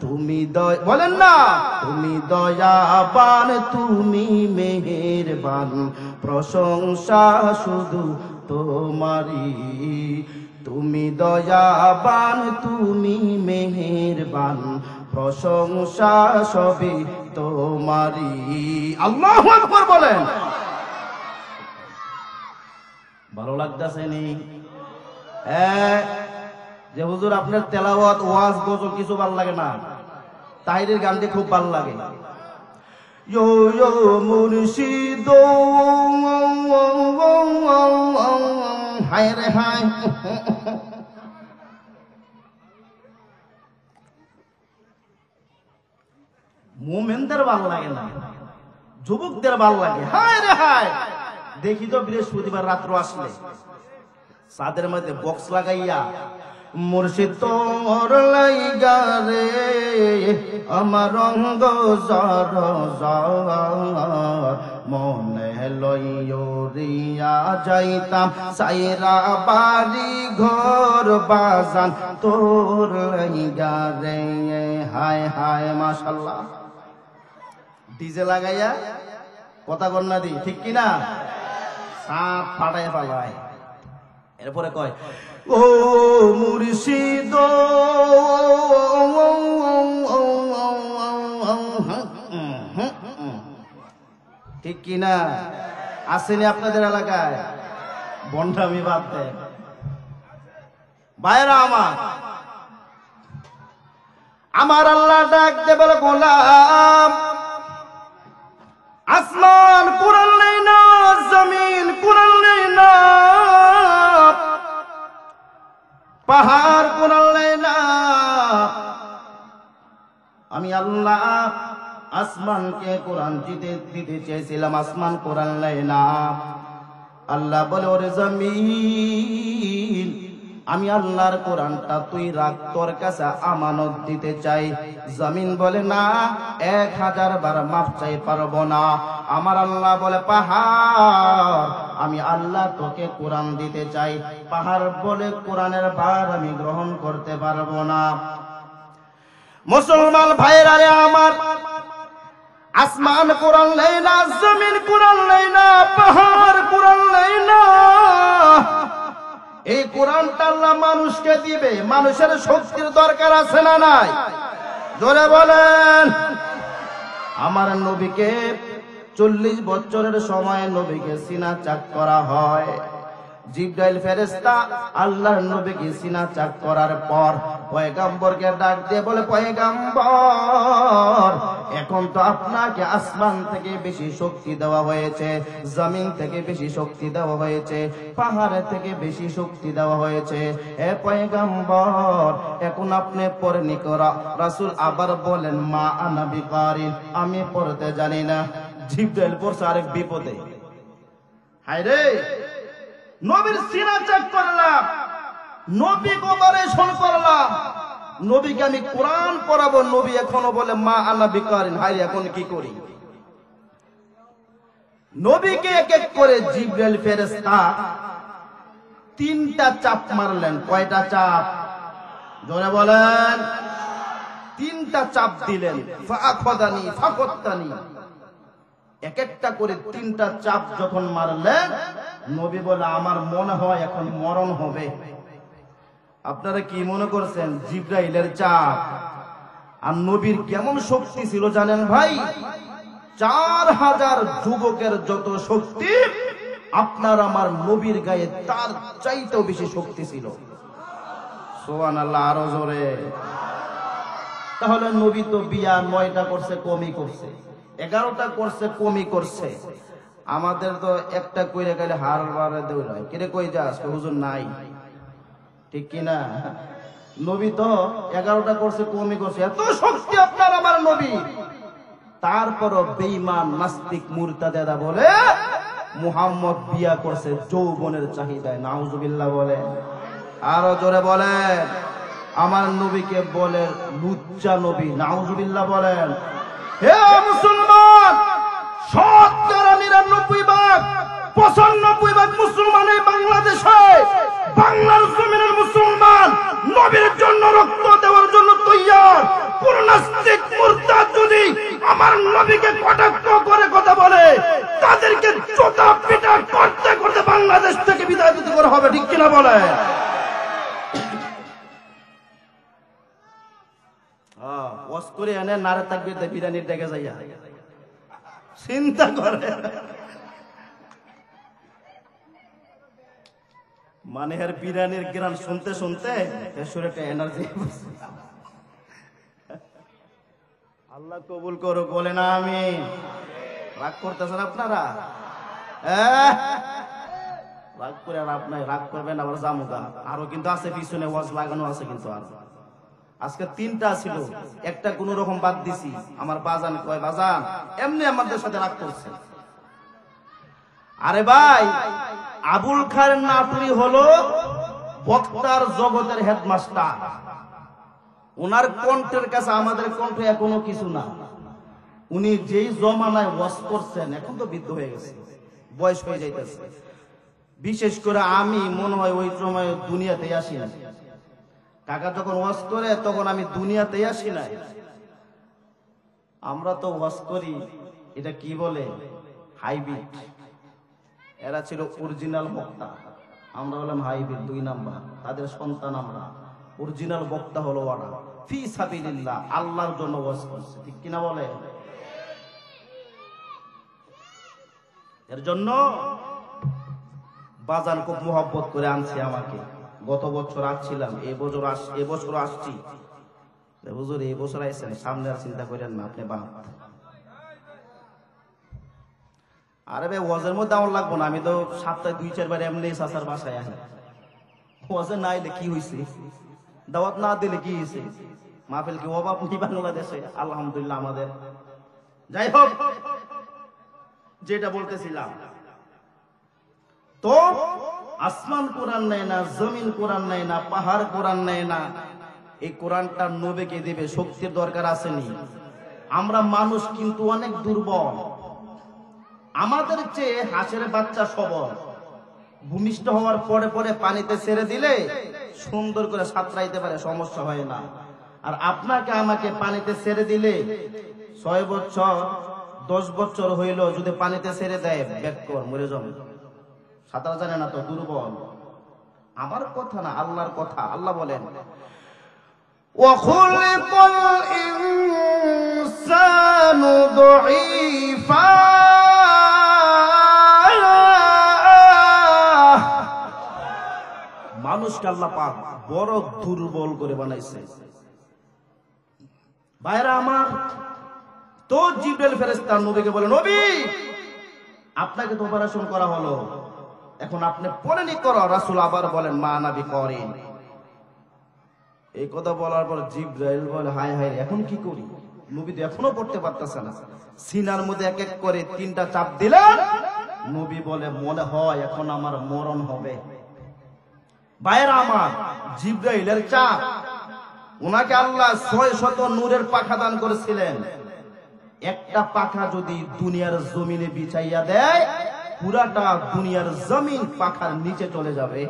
তুমি বলেন না, তুমি দয়াবান তুমি মেহেরবান, প্রশংসা শুধু তোমারি, তুমি দয়াবান তুমি মেহেরবান, প্রশংসা সবই তোমারি। আল্লাহু আকবার বলেন। ভালো লাগতেছে নি? যে হুজুর আপনার তেলাওয়াত ওয়াজ গজল কিছু ভাল লাগে না, তাহিরের গানটি খুব ভাল লাগে। ইয়ো ইয়ো মুর্শিদ হায় রে হায়, মোমেনদের ভাল লাগে না, যুবকদের ভাল লাগে। হায় রে হায়, দেখি তো বৃহস্পতিবার রাত্র আসলে চাঁদের মধ্যে বক্স লাগাইয়া মুর্শিদ তোর লাইগা রে আমার রঙ্গ জর মনে লইয়া যাইতাম সাইরা বাড়ি ঘর বাজান তোর লাইগা রে। হায় হায় মাশাআল্লাহ, ডিজে লাগাইয়া কথা কন্যা দি, ঠিক কিনা? সাপ ফাটাই পালায়। এরপরে কয় ও মুর্শিদ ঠিক কিনা? আসেনি আপনাদের এলাকায়? বন্ডামি বাদ দেয় ভাইরা আমার আল্লাহ ডাক দে বলে গোলাম, আসমান কুরআন নেই না, জমিন কুরআন নেই না, পাহাড় কুরআন নেই না, আমি আল্লাহ আসমানকে কোরআন দিতে চেয়েছিলাম, আসমান কোরআন নেই না। আল্লাহ বলে ওরে জমিন, আমি আল্লাহর কোরআনটা তুই রাখ, তোর কাছে আমানত দিতে চাই। জমিন বলে না, 1000 বার মাফ চাই পারবো না। আমার আল্লাহ বলে পাহাড়, আমি আল্লাহ তোকে কোরআন দিতে চাই। পাহাড় বলে কোরআনের ভার আমি গ্রহণ করতে পারবো না। মুসলমান ভাইরা রে আমার, আসমান কোরআন নেই না, জমিন কোরআন নেই না, পাহাড় কোরআন নেই না। এই কোরআনটা আল্লাহ মানুষকে দিবে, মানুষের শক্তির দরকার আছে না নাই? জোরে বলেন। আমার নবীকে 40 বছরের সময় নবীকে সিনা চাক করা হয়। জিবরাইল ফেরেশতা আল্লাহর নবীকে সিনা চাক করার পর পয়গম্বরকে ডাক দিয়ে বলে, পয়গম্বর এখন তো আপনাকে আসমান থেকে বেশি শক্তি দেওয়া হয়েছে, জমিন থেকে বেশি শক্তি দেওয়া হয়েছে, পাহাড় থেকে বেশি শক্তি দেওয়া হয়েছে। এ পয়গম্বর এখন আপনি পড়েনি করা। রাসূল আবার বলেন, মা আনা বিকারিন, আমি পড়তে জানি না। জিবরাইল পড়ছে আরেক বিপদে। হায় রে, নবীর সিনা চেক করলাম, নবীকে অপারেশন করলাম, নবীকে আমি কোরআন পড়াবো, নবী এখনো বলে মা আনা বিকারিন। হায় এখন কি করি? নবীকে এক এক করে জিবরাইল ফেরেশতা 3টা চাপ মারলেন। কয়টা চাপ? জোরে বলেন। 3টা চাপ দিলেন। ফাআখাযানি ফাকাত্তানি, এক একটা করে 3টা চাপ যখন মারলেন, নবী বলে আমার মনে হয় এখন মরণ হবে। আপনারা কি মনে করছেন জিবরাইলের চাপ? আর নবীর কেমন শক্তি ছিল জানেন ভাই? 4000 যুবকের যত শক্তি, আপনার আমার নবীর গায়ে তার চাইতেও বেশি শক্তি ছিল। সুবহানাল্লাহ, আরো জোরে। তাহলে নবী তো বিয়া 9টা করছে, কমই করছে, 11টা করছে, কমই করছে। আমাদের তো একটা কইরে গেলে হার বারে দৌড়ায়, কিরে কই যাস? হুজুর নাই, ঠিক কিনা? নবী তো 11টা করছে, কমই করছে, এত শক্তি আপনার আমার নবী। তারপরও বেঈমান নাস্তিক মুরতাদেরা বলে মুহাম্মদ বিয়া করছে যৌবনের চাহিদায়। নাউজুবিল্লাহ বলে, আরো জোরে বলেন। আমার নবীকে বলে লুচ্চা নবী। নাউজুবিল্লাহ বলেন। হে মুসলমান, 99% 95% মুসলমান এই বাংলাদেশে, বাংলার জমিনের মুসলমান নবীর জন্য রক্ত দেওয়ার জন্য তৈয়ার। কোন নাস্তিক মুরতাদ যদি আমার নবীকে কটাক্ষ করে কথা বলে, তাদেরকে জোতা পিটা করতে করতে বাংলাদেশ থেকে বিদায় দিতে করা হবে। ঠিক কিনা বলে? ওয়াজ করে এনে নারে তাকবীর দিয়ে বিরিয়ানির ডেকে যাইয়া চিন্তা করে, মানে এর বিরিয়ানির গ্রান শুনতে শুনতে শরীরে এনার্জি। আল্লাহ কবুল করুক, বলে না আমি। রাগ করতেছেন আপনারা? রাগ করে আর আপনার রাগ করবেন আবার জামুগা। আরো কিন্তু আছে পিছনে ওয়াজ লাগানো আছে কিন্তু। আর আজকে 3টা ছিল, একটা কোন রকম বাদ দিছি। আমার বাজান কয়, বাজান এমনি আমাদের সাথে রাগ করছে। আরে ভাই, আবুল খায়ের নাটুরি হলো বক্তার জগতের হেডমাস্টার। ওনার কণ্ঠের কাছে আমাদের কণ্ঠ এখনো কিছু না। উনি যেই জমানায় ওয়াজ করছেন, এখন তো বৃদ্ধ হয়ে গেছে, বয়স হয়ে যাইতেছে। বিশেষ করে আমি মনে হয় ওই সময় দুনিয়াতে আসি না। কাকা যখন ওয়াজ করে তখন আমি দুনিয়াতে আসি না। আমরা তো ওয়াজ করি, এটা কি বলে, হাইব্রিড। এরা ছিল অরিজিনাল বক্তা, আমরা হলাম হাইব্রিড 2 নাম্বার। তাদের সন্তান আমরা। অরিজিনাল বক্তা হলো ওরা, ফি সাবিলিল্লাহ, আল্লাহর জন্য ওয়াজ করছে। ঠিক কিনা বলে? এর জন্য বাজান খুব মোহাব্বত করে আনছে আমাকে। গত বছর আসছিলাম, এবছর আসছি। হুজুর এই বছর আইছেন, সামনে আর চিন্তা করেন না আপনি বাপ। আরে ভাই, ওয়াজের মধ্যে আমার লাগবো না। আমি তো সপ্তাহে 2-4 বার এমনি চাচার বাসায় আসি। ওয়াজে না এলে কি হয়েছে, দাওয়াত না দিলে কি হয়েছে, মাহফিল কি অভাব নেই বাংলাদেশে? আলহামদুলিল্লাহ আমাদের। যাই হোক, যেটা বলতেছিলাম, তো আসমান কোরআন নেয় না, জমিন কোরআন নেয় না, পাহাড় কোরআন নেয় না। এই কোরআনটা নবীকে দেবে, শক্তির দরকার আসেনি। আমরা মানুষ কিন্তু অনেক দুর্বল। আমাদের চেয়ে হাঁসের বাচ্চা সবল। ভূমিষ্ঠ হওয়ার পরে পরে পানিতে ছেড়ে দিলে সুন্দর করে সাঁতরাইতে পারে, সমস্যা হয় না। আর আপনাকে আমাকে পানিতে ছেড়ে দিলে 6 বছর 10 বছর হইল যদি পানিতে ছেড়ে দেয়, ব্যাক কর, মরে যাবে। সাঁতার জানে না তো, দুর্বল। আমার কথা না, আল্লাহর কথা। আল্লাহ বলেন, ওয়াখুলিকাল ইনসানু দাঈফা, মানুষকে আল্লাহ পাক বড় দুর্বল করে বানাইছে। ভাইরা আমার, তো জিবরাইল ফেরেশতা নবীকে বলে, নবী আপনাকে তো অপারেশন করা হলো, এখন আপনি পড়েনি করো। রাসূল আবার বলেন, মা নবী করেন। এই কথা বলার পর জিবরাইল বলে, হায় হায়, এখন কি করি? নবী তো এখনো পড়তে পারতেছে না। সিনার মধ্যে এক এক করে 3টা চাপ দিলেন। নবী বলে, মনে হয় এখন আমার মরণ হবে। ভাইরা আমার, জিবরাইলের চাপ, ওনাকে আল্লাহ 600 নূরের পাখা দান করেছিলেন। একটা পাখা যদি দুনিয়ার জমিনে বিছাইয়া দেয়, পুরাটা দুনিয়ার জমিন পাখার নিচে চলে যাবে।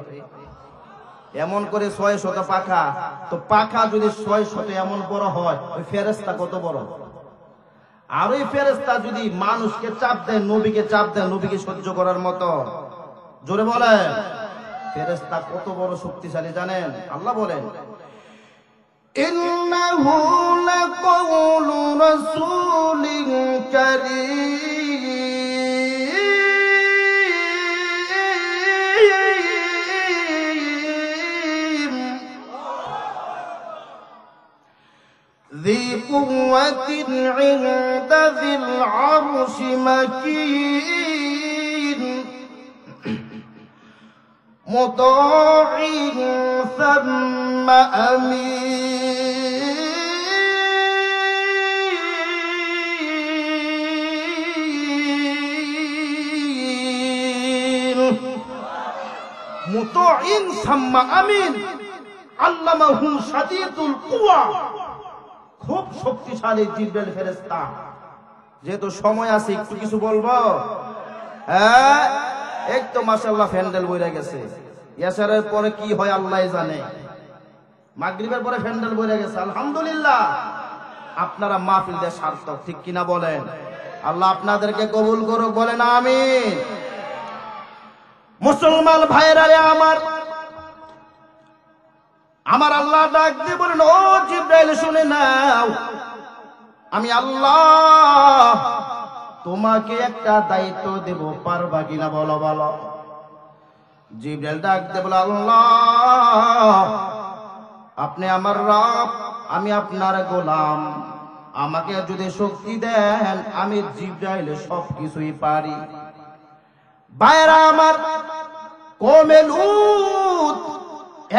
এমন করে 600 পাখা। তো পাখা যদি 600 এমন বড় হয়, ওই ফেরেশতা কত বড়? আর ওই ফেরেশতা যদি মানুষকে চাপ দেয়, নবীকে চাপ দেয়, নবীকে সহ্য করার মতো, জোরে বলেন, ফেরেশতা কত বড় শক্তিশালী জানেন? আল্লাহ বলেন, ইন্নাহু লাকাউলু রাসূলিন কারীম ذي قوة عند ذي العرش مكين مطاع ثم সাম্মা আমিন মুতাইন সাম্মা আমিন আল্লামাহু শাদীদুল কুওয়া খুব শক্তিশালী জিবরাইল ফেরেশতা। যেহেতু সময় আছে একটু কিছু বলবো। হ্যাঁ, এই তো মাশাআল্লাহ ফ্যান্ডেল বইরা গেছে। ইয়াসারের পরে কি হয় আল্লাহ জানে। মাগরিবের পরে ফ্যান্ডেল বইরা গেছে, আলহামদুলিল্লাহ। আপনারা মাহফিল দিয়ে সার্থক, ঠিক কিনা বলেন? আল্লাহ আপনাদেরকে কবুল করুক, বলেন আমিন। মুসলমান ভাইরা রে আমার আল্লাহ ডাক দিয়ে বলেন, ও জিবরাইল শুনে নাও, আমি আল্লাহ তোমাকে একটা দায়িত্ব দেব, পারবা কিনা বলো বলো। জিবরাইল ডাক দিয়ে বলে, আল্লাহ আপনি আমার রব, আমি আপনার গোলাম, আমাকে যদি শক্তি দেন আমি জিবরাইল সবকিছুই পারি। ভাইরা আমার, কওমে লূত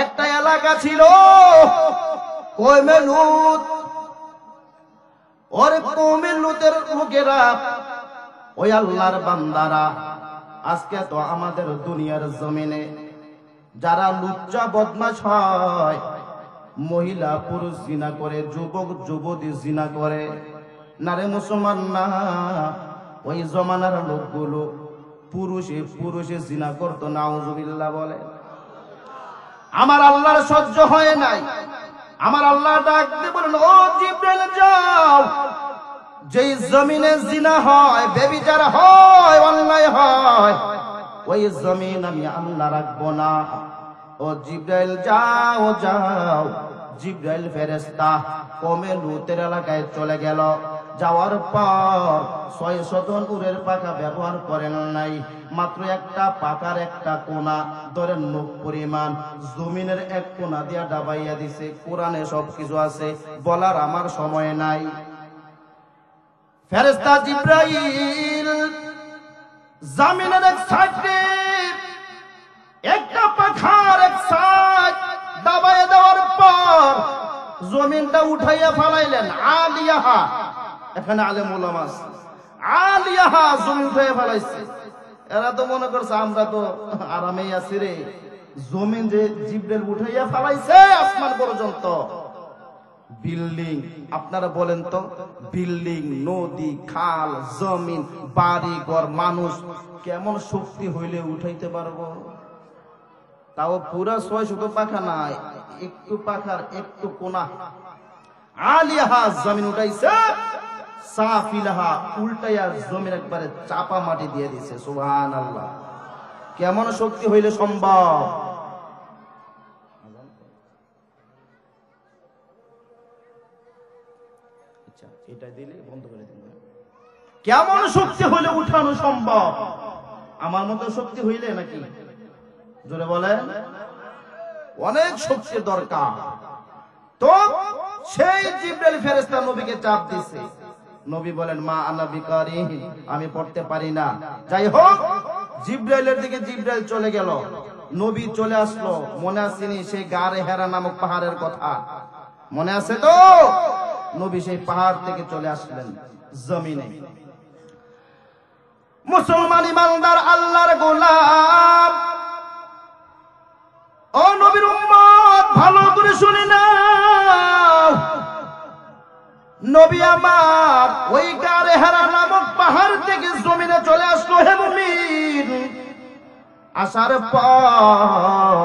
একটা এলাকা ছিল, কওমে লূত। ওর কওমে লূতের লোকেরা, ওই আল্লাহর বান্দারা, আজকে তো আমাদের দুনিয়ার জমিনে যারা লুচ্চা বদমাশ হয়, মহিলা পুরুষ জিনা করে, যুবক যুবতী জিনা করে, না রে মুসলমান না, ওই জমানার লোকগুলো পুরুষে পুরুষে জিনা করতো, নাউজুবিল্লাহ বলে। আমার আল্লাহর সহ্য হয় নাই। আমার আল্লাহ ডাক দিয়ে বলেন, ও জিবরাইল যাও, যেই জমিনে জিনা হয়, ব্যভিচার হয়, অন্যায় হয়, ওই জমিন আমি আল্লাহ রাখবো না। ও জিবরাইল যাও যাও। জিবরাইল ফেরেশতা কওমে লূতের এলাকায় চলে গেল। যাওয়ার পর 600 উরের পাখা ব্যবহার করেন নাই, মাত্র একটা পাকার একটা কোনা ধরেন মুখ পরিমাণ জমিনের এক কোনা দিয়া ডাবাইয়া দিছে। কোরআনে সবকিছু আছে, বলার আমার সময় নাই। ফেরেশতা জিবরাইল জমিনের এক সাইডে একটা পাখার এক সাইড দাবাইয়া দেওয়ার পর জমিনটা উঠাইয়া ফেলাইলেন। আলিয়াহা, এখানে আলেম উলামা আছে, আলিয়াহা জমি উঠাইয়া ফেলাইছে। এরা তো মনে করছে আমরা তো আরামেই আছি রে, জমিন যে জিবরাইল উঠাইয়া ফেলাইছে আসমান পর্যন্ত। বিল্ডিং, আপনারা বলেন তো, বিল্ডিং, নদী, খাল, জমিন, বাড়ি ঘর, মানুষ কেমন শক্তি হইলে উঠাইতে পারবো? তাও পুরা 600 পাখা নাই, একটু পাখার একটু কোনা। আলিয়াহা জমিন উঠাইছে, সাফিলাহা উল্টাইয়া জমিন একবারে চাপা মাটি দিয়ে দিছে। সুবহানাল্লাহ, কেমন শক্তি হইলে সম্ভব? আচ্ছা, এটা দিলে বন্ধ করে দিন। কেমন শক্তি হইলে উঠানো সম্ভব? আমার মতো শক্তি হইলে নাকি? জোরে বলেন। অনেক শক্তি দরকার। তো সেই জিবরাইল ফেরেশতা নবীকে চাপ দিছে। নবী বলেন, মা আনা বিকারি, আমি পড়তে পারি না। যাই হোক, জিবরাইলের দিকে জিবরাইল চলে গেল। নবী চলে আসলো। মনে আসেনি সেই গারে হেরা নামক পাহাড়ের কথা? মনে আছে তো? নবী সেই পাহাড় থেকে চলে আসলেন জমিনে। মুসলমান ইমানদার আল্লাহর গোলাম, ও নবীর উম্মত, ভালো করে শুনে নাও। নবী আমার ওই গারে হেরা নামক পাহাড় থেকে জমিনে চলে আসলো। হে মুমিন, আসার পর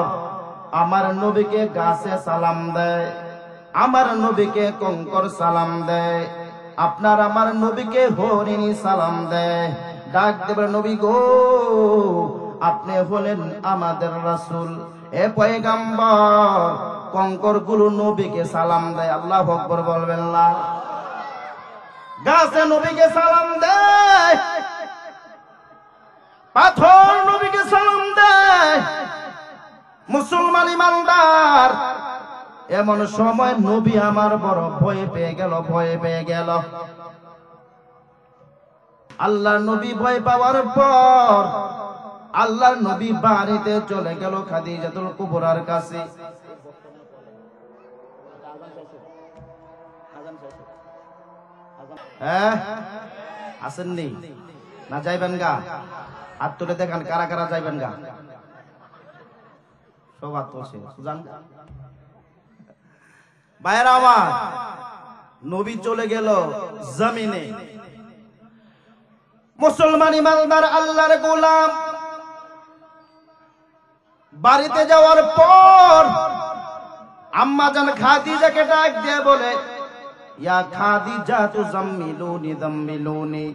আমার নবীকে গাছে সালাম দেয়, আমার নবীকে কঙ্কর সালাম দেয়, আপনার আমার নবীকে হরিণী সালাম দেয়। ডাক দেবে, নবী গো, আপনি হলেন আমাদের রাসূল, এ পয়গম্বর। কঙ্কর গুলো নবীকে সালাম দেয়। আল্লাহু আকবার বলবেন না? গাছে নবীকে সালাম দেয়, পাথর নবীকে সালাম দেয়। মুসলমান ইমানদার, এমন সময় নবী আমার বড় ভয় পেয়ে গেল, ভয় পেয়ে গেল। আল্লাহর নবী ভয় পাওয়ার পর আল্লাহর নবী বাড়িতে চলে গেল খাদিজাতুল কুবরার কাছে। হ্যাঁ আসেননি না? যাইবেন গা? হাত তুলে দেখান কারা কারা যাইবেন গা। সব হাত তুলছে। সুজান ভাইরা আমার, নবী চলে গেল জমিনে। মুসলমান ইমানদার আল্লাহর গোলাম বাড়িতে যাওয়ার পর আম্মাজান খাদিজাকে ডাক দিয়ে বলে, ইয়া খাদিজা তুজাম্মিলুনি দাম্মিলুনি,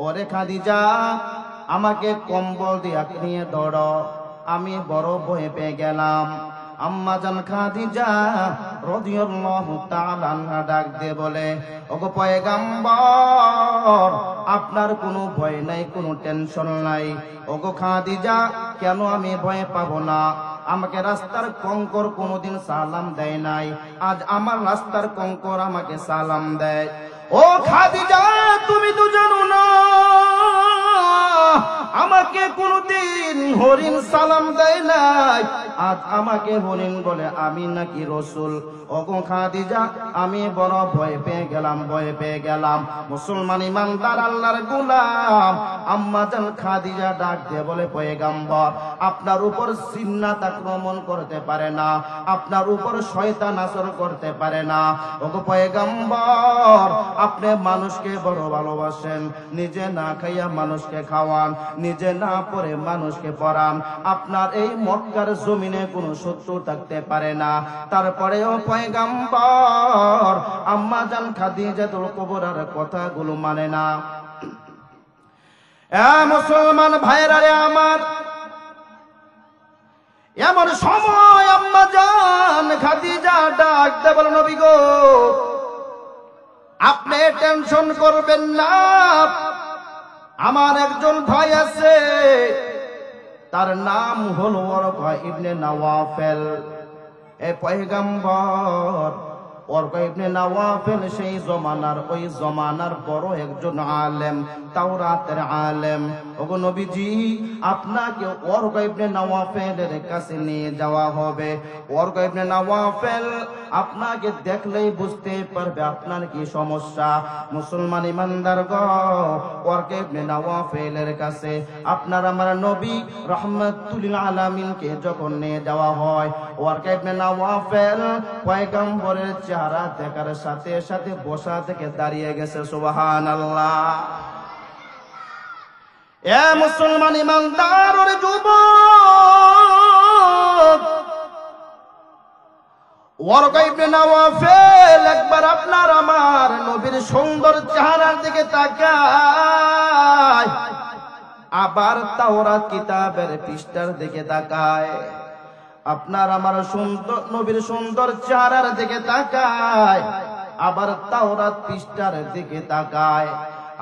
ওরে খাদিজা আমাকে কম্বল দিয়ে নিয়ে ধরো, আমি বড় ভয় পেয়ে গেলাম। আম্মাজান খাদিজা রাদিয়াল্লাহু তাআলা আনহা ডাক দিয়ে বলে, ওগো পয়গম্বর আপনার কোনো ভয় নাই, কোনো টেনশন নাই। ওগো খাদিজা কেন আমি ভয় পাবো না? আমাকে রাস্তার কঙ্কর কোনোদিন সালাম দেয় নাই, আজ আমার রাস্তার কঙ্কর আমাকে সালাম দেয়। ও খাদিজা তুমি তো জানো না আমাকে কোনদিন হরিণ সালাম দেয় নাই, আজ আমাকে হরিণ বলে আমি নাকি রসুল। ওগো খাদিজা আমি বড় ভয় পেয়ে গেলাম, ভয় পেয়ে গেলাম। মুসলমান ইমানদার আল্লাহর গোলাম আম্মাজান খাদিজা ডাক দিয়ে বলে, পয়গম্বর আপনার উপর জিন্নাত আক্রমণ করতে পারে না, আপনার উপর শয়তান আসর করতে পারে না। ওগো পয়গম্বর আপনি মানুষকে বড় ভালোবাসেন, নিজে না খাইয়া মানুষকে খাওয়ান, নিজে না পড়ে মানুষকে পড়ান। আপনার এই মক্কার জমিনে কোনো শত্রু থাকতে পারে না। তারপরেও পয়গম্বর আম্মাজান খাদিজাতুল কুবরার কথাগুলো মানে না। মুসলমান ভাইরা রে আমার, এমন সময় আম্মাজান খাদিজা ডাক দে বলে, নবী গো আপনি টেনশন করবেন না, আমার একজন ভাই আছে, তার নাম হলো ওয়ারকা ইবনে নওয়াফেল। এ পয়গম্বর ওয়ারকা ইবনে নওয়াফেল সেই জমানার, ওই জমানার বড় একজন আলেম, তাওরাতের আলেম। ওগো নবীজি আপনাকে ওয়ারকা ইবনে নওয়াফেলের কাছে নিয়ে যাওয়া হবে। ওয়ারকা ইবনে নওয়াফেল আপনাকে দেখলেই বুঝতে পারবে আপনার কি সমস্যা। মুসলমান ইমানদার গো, ওয়ারকা ইবনে নওয়াফেলের কাছে আপনার আমার নবী রাহমাতুল লিল আলামিনকে যখন নিয়ে যাওয়া হয়, ওয়ারকা ইবনে নওয়াফেল পয়গম্বরের চেহারা দেখার সাথে সাথে বসা থেকে দাঁড়িয়ে গেছে। সুবহানাল্লাহ। এ মুসলমান ইমানদার ওরে যুবক, ওয়ারকা ইবনে নওয়াফেল একবার আপনার আমার নবীর সুন্দর চেহারার দিকে তাকায়, আবার তাওরাত কিতাবের পৃষ্ঠার দিকে তাকায়। আপনার আমার সুন্দর নবীর সুন্দর চেহারার দিকে তাকায়, আবার তাওরাত পৃষ্ঠার দিকে তাকায়।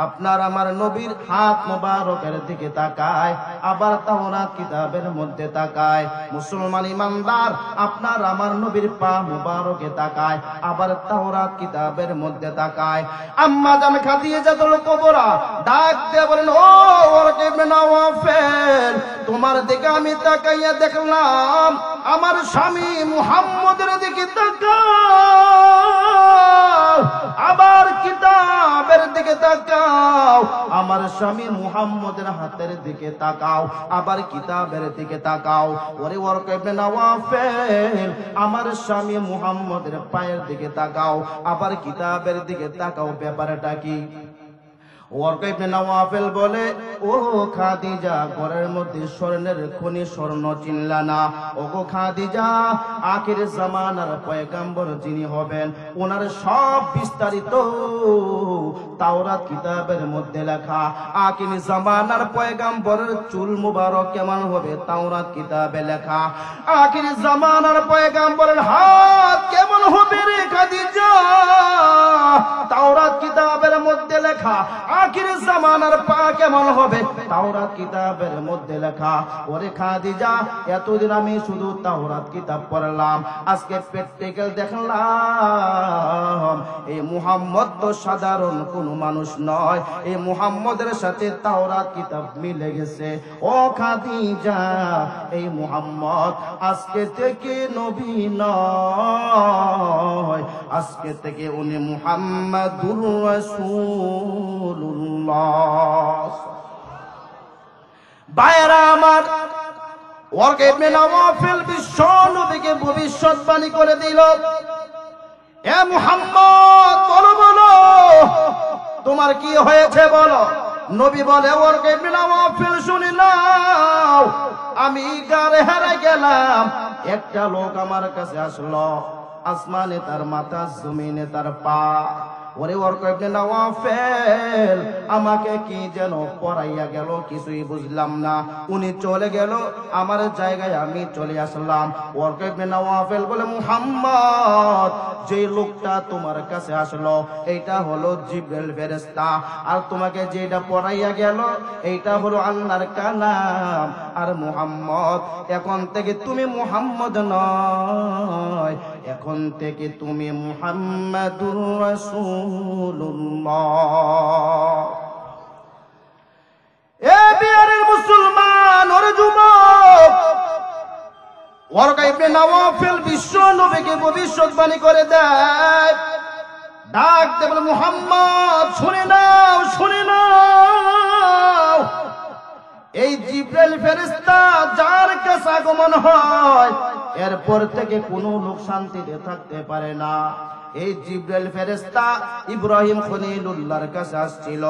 আপনার আমার নবীর হাত মোবারকের দিকে তাকায়, আবার তাওরাত কিতাবের মধ্যে তাকায়। মুসলমান ইমানদার আপনার আমার নবীর পা মোবারকে তাকায়, আবার তাওরাত কিতাবের মধ্যে তাকায়। আম্মাজান খাদিজাতুল কুবরা ডাক দিয়ে বলেন, ও ওয়ারকা ইবনে নওয়াফেল তোমার দিকে আমি তাকাইয়া দেখলাম আমার স্বামী মুহাম্মদের দিকে তাকাও, আবার কিতাবের দিকে তাকাও, আমার স্বামী মুহাম্মদের হাতের দিকে তাকাও, আবার কিতাবের দিকে তাকাও। ওরে ওয়ারকা ইবনে নওয়াফেল আমার স্বামী মুহাম্মদের পায়ের দিকে তাকাও, আবার কিতাবের দিকে তাকাও, ব্যাপারটা কি? ওয়ারকা ইবনে নওয়াফেল বলে, ও খাদিজা ঘরের মধ্যে স্বর্ণের খনি স্বর্ণ চিনলা না? ওগো খাদিজা আখির জামানার পয়গম্বর যিনি হবেন ওনার সব বিস্তারিত তাওরাত কিতাবের মধ্যে লেখা। আখির জামানার পয়গম্বরের চুল মুবারক কেমন হবে তাওরাত কিতাবে লেখা। আখির জামানার পয়গম্বরের হাত কেমন হবে রে খাদিজা তাওরাত কিতাবের মধ্যে লেখা। আখির জামান জবান আর পা কেমন হবে তাওরাত কিতাবের মধ্যে লেখা। ওরে খাদিজা, এতদিন আমি শুধু তাওরাত কিতাব পড়লাম, আজকে প্র্যাকটিক্যাল দেখলাম এই মুহাম্মদ তো সাধারণ কোন মানুষ নয়, এই মুহাম্মদের সাথে তাওরাত কিতাব মিলে গেছে। ও খাদিজা, এই মুহাম্মদ আজকে থেকে নবী নয়, আজকে থেকে উনি মুহাম্মাদুর রাসূলুল্লাহ। ভাইরা আমার, ওয়ারকা ইবনে নওফল বিশ্ব নবীকে ভবিষ্যৎবাণী করে দিল, এ মুহাম্মদ বলো বলো তোমার কি হয়েছে বলো। নবী বলে, ওয়ারকা ইবনে নওফল শুনে নাও, আমি গারে হারা গেলাম, একটা লোক আমার কাছে আসলো, আসমানে তার মাথা, জমিনে তার পা। ওরে ওয়ারকা ইবনে নওফল আমাকে কি যেন পড়াইয়া গেল, কিছুই বুঝলাম না। উনি চলে গেল, আমার জায়গায় আমি চলে আসলাম। ওয়ারকা ইবনে নওফল বলে, মুহাম্মদ যে লোকটা তোমার কাছে আসলো এইটা হলো জিবরাইল ফেরেশতা, আর তোমাকে যেটা পড়াইয়া গেল এইটা হলো আল্লাহর কালাম। আর মুহাম্মদ, এখন থেকে তুমি মুহাম্মদ নয়, এখন থেকে তুমি মুহাম্মাদুর রাসূলুল্লাহ। এ বিহারের মুসলমান, ওরে যুবক, ওয়ারকা ইবনে নওফল বিশ্ব নবীকে ভবিষ্যৎবাণী করে দেয়, ডাক দে বলে, মুহাম্মদ শুনে নাও, শুনে নাও, এই জিবরাইল ফেরেশতা যার কাছে আগমন হয় এরপর থেকে কোনো লোক শান্তিতে থাকতে পারে না। এই জিবরাইল ফেরেশতা ইব্রাহিম খলিলুল্লাহর কাছে আসছিল,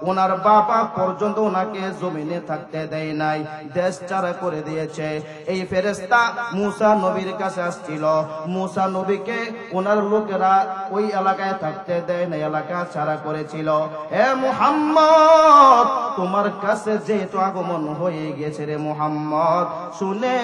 ওনার বাবা পর্যন্ত ওনাকে জমিনে থাকতে দেয় নাই, দেশ ছাড়া করে দিয়েছে। এই ফেরেশতা মুসা নবীর কাছে আসছিল, মুসা নবীকে ওনার লোকেরা ওই এলাকায় থাকতে দেয় না, এলাকা ছাড়া করেছিল। হে মুহাম্মদ, তোমার কাছে যেহেতু আগমন হয়ে গেছে রে মুহাম্মদ, শুনে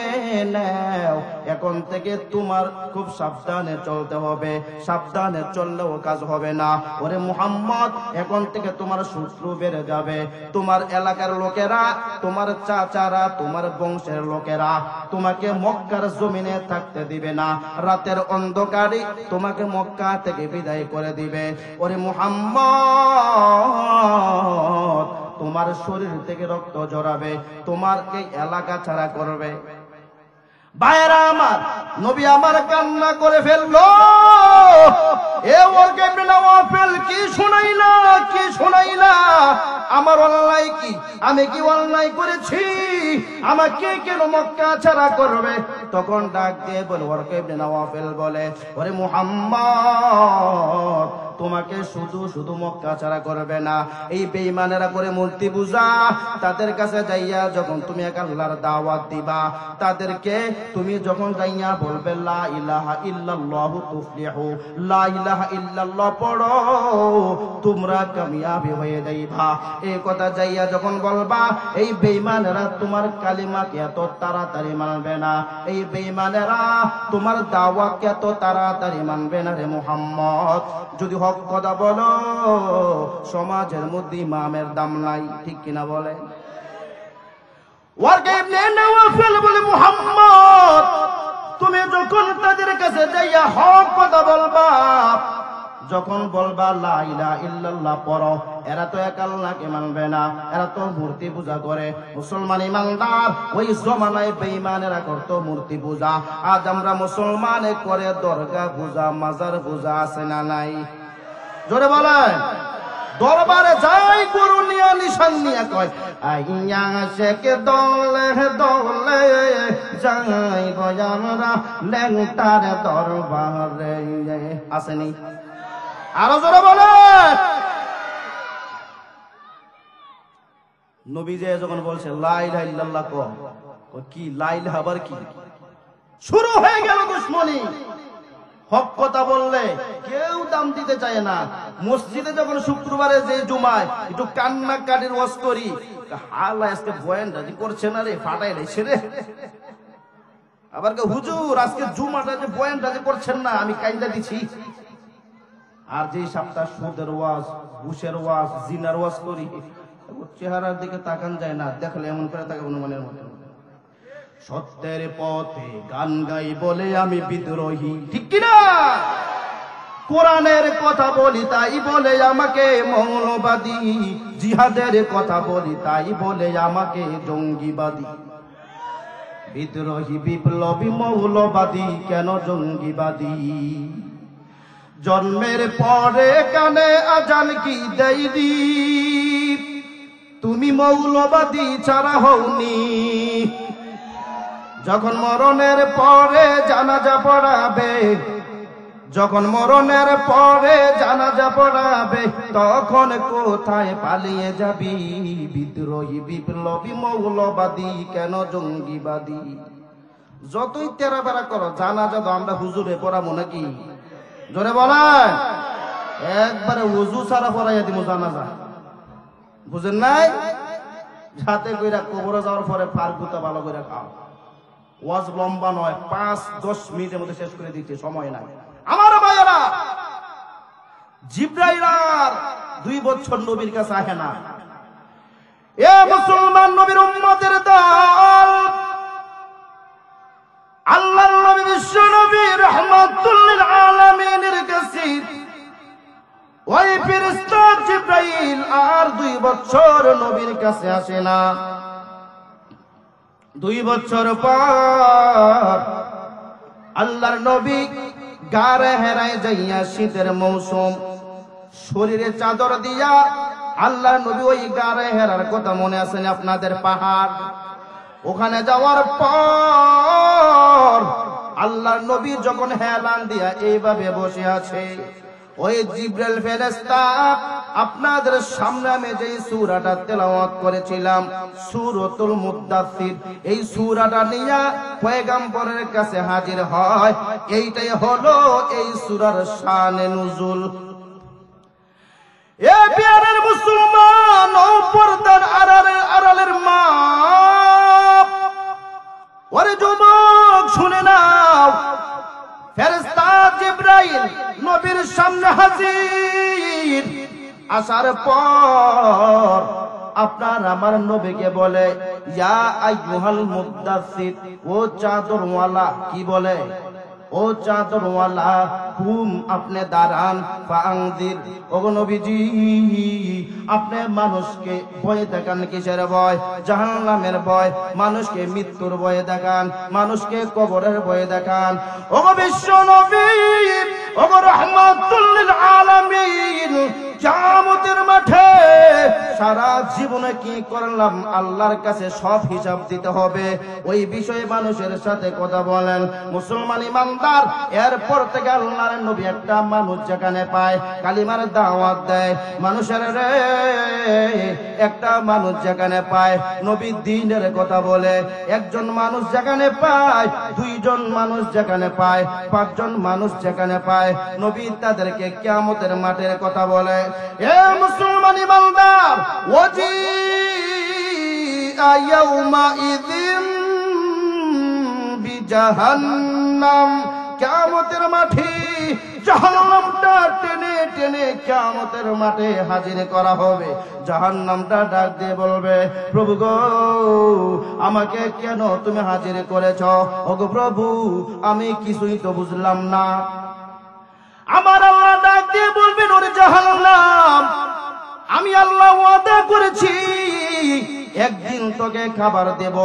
নাও, এখন থেকে তোমার খুব সাবধানে চলতে হবে, সাবধানে চললেও কাজ হবে না। ওরে মুহাম্মদ, এখন থেকে তোমার শত্রু বেড়ে যাবে, তোমার এলাকার লোকেরা, তোমার চাচারা, তোমার বংশের লোকেরা তোমাকে মক্কার জমিনে থাকতে দিবে না, রাতের অন্ধকারে তোমাকে মক্কা থেকে বিদায় করে দিবে। ওরে মুহাম্মদ, তোমার শরীর থেকে রক্ত ঝরাবে, তোমার এই এলাকা ছাড়া করবে। ভাইরা আমার, নবী আমার কান্না করে ফেললো, এ ওয়ারকা ইবনে নওফল কি শুনাইলা, কি শুনাইলা, আমার অন্যায় কি, আমি কি অন্যায় করেছি, আমাকে কেন মক্কা ছাড়া করবে? তখন ডাক দিয়ে বলে, ওয়ারকা ইবনে নওফল বলে, ওরে মুহাম্মদ, তোমাকে শুধু শুধু মক্কা ছাড়া করবে না, এই বেঈমানেরা করে মূর্তি পূজা, তাদের কাছে যাইয়া যখন তুমি এক আল্লাহর দাওয়াত দিবা, তাদেরকে তুমি যখন যাইয়া বলবে লা ইলাহা ইল্লাল্লাহু তুফলিহু, লা ইলাহা ইল্লাল্লাহ পড়ো, তোমরা কামিয়াবি হয়ে যাইবা, এই কথা যাইয়া যখন বলবা, এই বেঈমানেরা তোমার কালিমাকে এত তাড়াতাড়ি মানবে না, এই বেঈমানেরা তোমার দাওয়াতকে এত তাড়াতাড়ি মানবে না রে মুহাম্মদ। যদি হক কথা বলো, সমাজের মধ্যে ইমামের দাম নাই, ঠিক কিনা বলে? ওয়ারকা ইবনে নওফল বলে, মুহাম্মদ তুমি যখন তাদের কাছে যাইয়া হক কথা বলবা, যখন বলবা লা ইলাহা ইল্লাল্লাহ পড়ো, এরা তো এক আল্লাহকে মানবে না, এরা তো মূর্তি পূজা করে। মুসলমান ইমানদার, ওই জমানায় বেঈমানেরা করতো মূর্তি পূজা, আজ আমরা মুসলমানে করে দরগা পূজা, মাজার পূজা, আছে না নাই? জোরে বলেন। দরবারে যাই গরু নিয়ে নিশান নিয়ে কয়, আইয়া শেখে দলে দলে যাই আমরা লেংটার দরবারে, আসেনি? আরো জোরে বলে। নবী যে যখন বলছে লা ইলাহা ইল্লাল্লাহ, কি লা ইলাহা আবার কি, শুরু হয়ে গেল দুশমনী। হক কথা বললে কেউ দাম দিতে চায় না। মসজিদে যখন শুক্রবারে যে জুমায় একটু কান্না কাটির ওয়াজ করি, হালা আজকে বয়ান রাজি করছে না রে, ফাটাই রেছে রে। আবার কে হুজুর আজকে জুমাটা যে বয়ান রাজি করছেন না, আমি কাইন্দা দিছি। আর যে সপ্তাহ সুদের ওয়াজ, ঘুষের ওয়াজ, জিনার ওয়াজ করি, চেহারার দিকে তাকান যায় না, দেখলে এমন করে তাকে অনুমানের মতো। সত্যের পথে গান গাই বলে আমি বিদ্রোহী, ঠিক কিনা? কোরআনের কথা বলি তাই বলে আমাকে মৌলবাদী, জিহাদের কথা বলি তাই বলে আমাকে জঙ্গিবাদী। বিদ্রোহী বিপ্লবী মৌলবাদী কেন জঙ্গিবাদী? জন্মের পরে কানে আজান কি দেয়নি, তুমি মৌলবাদী ছাড়া হওনি। যখন মরণের পরে জানাজা পড়াবে, যখন মরণের পরে জানাজা পড়াবে, তখন কোথায় পালিয়ে যাবি? বিদ্রোহী বিপ্লবী মৌলবাদী কেন জঙ্গিবাদী? যতই তেরা বেড়া করো, জানাজা তো আমরা হুজুরে পড়াবো নাকি? জোরে বলেন, একবারে উজু ছাড়া পড়াইয়া দিব জানাজা, বুঝেন নাই? সাথে কইরা কবরে যাওয়ার পরে ফার গুতা ভালো করে খাও। ওয়াজ লম্বা নয়, 5-10 মিনিটের মধ্যে শেষ করে দিতে সময় নাই। আমার ভাইয়েরা, জিবরাইল আর 2 বছর নবীর কাছে আসে না। এ মুসলমান নবীর উম্মতের দল, আল্লাহর নবী বিশ্ব নবী রাহমাতুল লিল আলামিনের কাছে ওই ফেরেশতা জিবরাইল আর 2 বছর নবীর কাছে আসে না। 2 বছর পর আল্লাহর নবী গারে হেরায় যাইয়া, শীতের মৌসুম, শরীরে চাদর দিয়া আল্লাহর নবী ওই গারে হেরার কথা মনে আছে না আপনাদের? পাহাড়, ওখানে যাওয়ার পর আল্লাহর নবী যখন হেলান দিয়া এইভাবে বসে আছে, ওই জিবরাইল ফেরেশতা আপনাদের সামনে আমি যে সূরাটা তেলাওয়াত করেছিলাম, সূরাতুল মুদ্দাসসির, এই সূরাটা নিয়ে পয়গম্বরের কাছে হাজির হয়। এইটাই হলো এই সূরার শানে নুজুল। এ প্রিয় মুসলমান ও পর্দার আড়ালের মা, ওরে যুবক শুনে নাও, ফেরেশতা জিবরাইল নবীর সামনে হাজির। আসার পর আপনার আমার নবীকে বলে, ইয়া আইয়ুহাল মুদ্দাসসির, ও চাদরওয়ালা। কি বলে? ও চাদরওয়ালা, হুম, আপনি দাঁড়ান। ফাআনজির, ওগো নবীজি, আপনি মানুষকে ভয় দেখান। কিসের ভয়? জাহান্নামের ভয়। মানুষকে মৃত্যুর ভয় দেখান, মানুষকে কবরের ভয় দেখান। ওগো বিশ্ব নবী, ওগো রাহমাতুল লিল আলামিন, কিয়ামতের মাঠে সারা জীবনে কি করলাম আল্লাহর কাছে সব হিসাব দিতে হবে। ওই বিষয়ে মানুষের সাথে কথা বলেন মুসলমান ইমানদার। এরপর থেকে আল্লাহর নবী একটা মানুষ যেখানে পায় কালিমার দাওয়াত দেয়। মানুষের রে, একটা মানুষ যেখানে পায় নবী দ্বীনের কথা বলে। একজন মানুষ যেখানে পায়, 2 জন মানুষ যেখানে পায়, 5 জন মানুষ যেখানে পায়, নবী তাদেরকে কিয়ামতের মাঠের কথা বলে। এ মুসলমান ইমানদার, ওয়াজিআ ইয়াউমাইযিন বিজাহান্নাম, কিয়ামতের মাঠে জাহান্নামটা টেনে টেনে কিয়ামতের মাঠে হাজির করা হবে। জাহান্নামটা ডাক দিয়ে বলবে, প্রভু গো, আমাকে কেন তুমি হাজির করেছ? ওগো প্রভু, আমি কিছুই তো বুঝলাম না। আমার আল্লাহ ডাক দিয়ে বলবেন, ওরে জাহান্নাম, আমি আল্লাহ ওয়াদা করেছি একদিন তোকে খাবার দেব।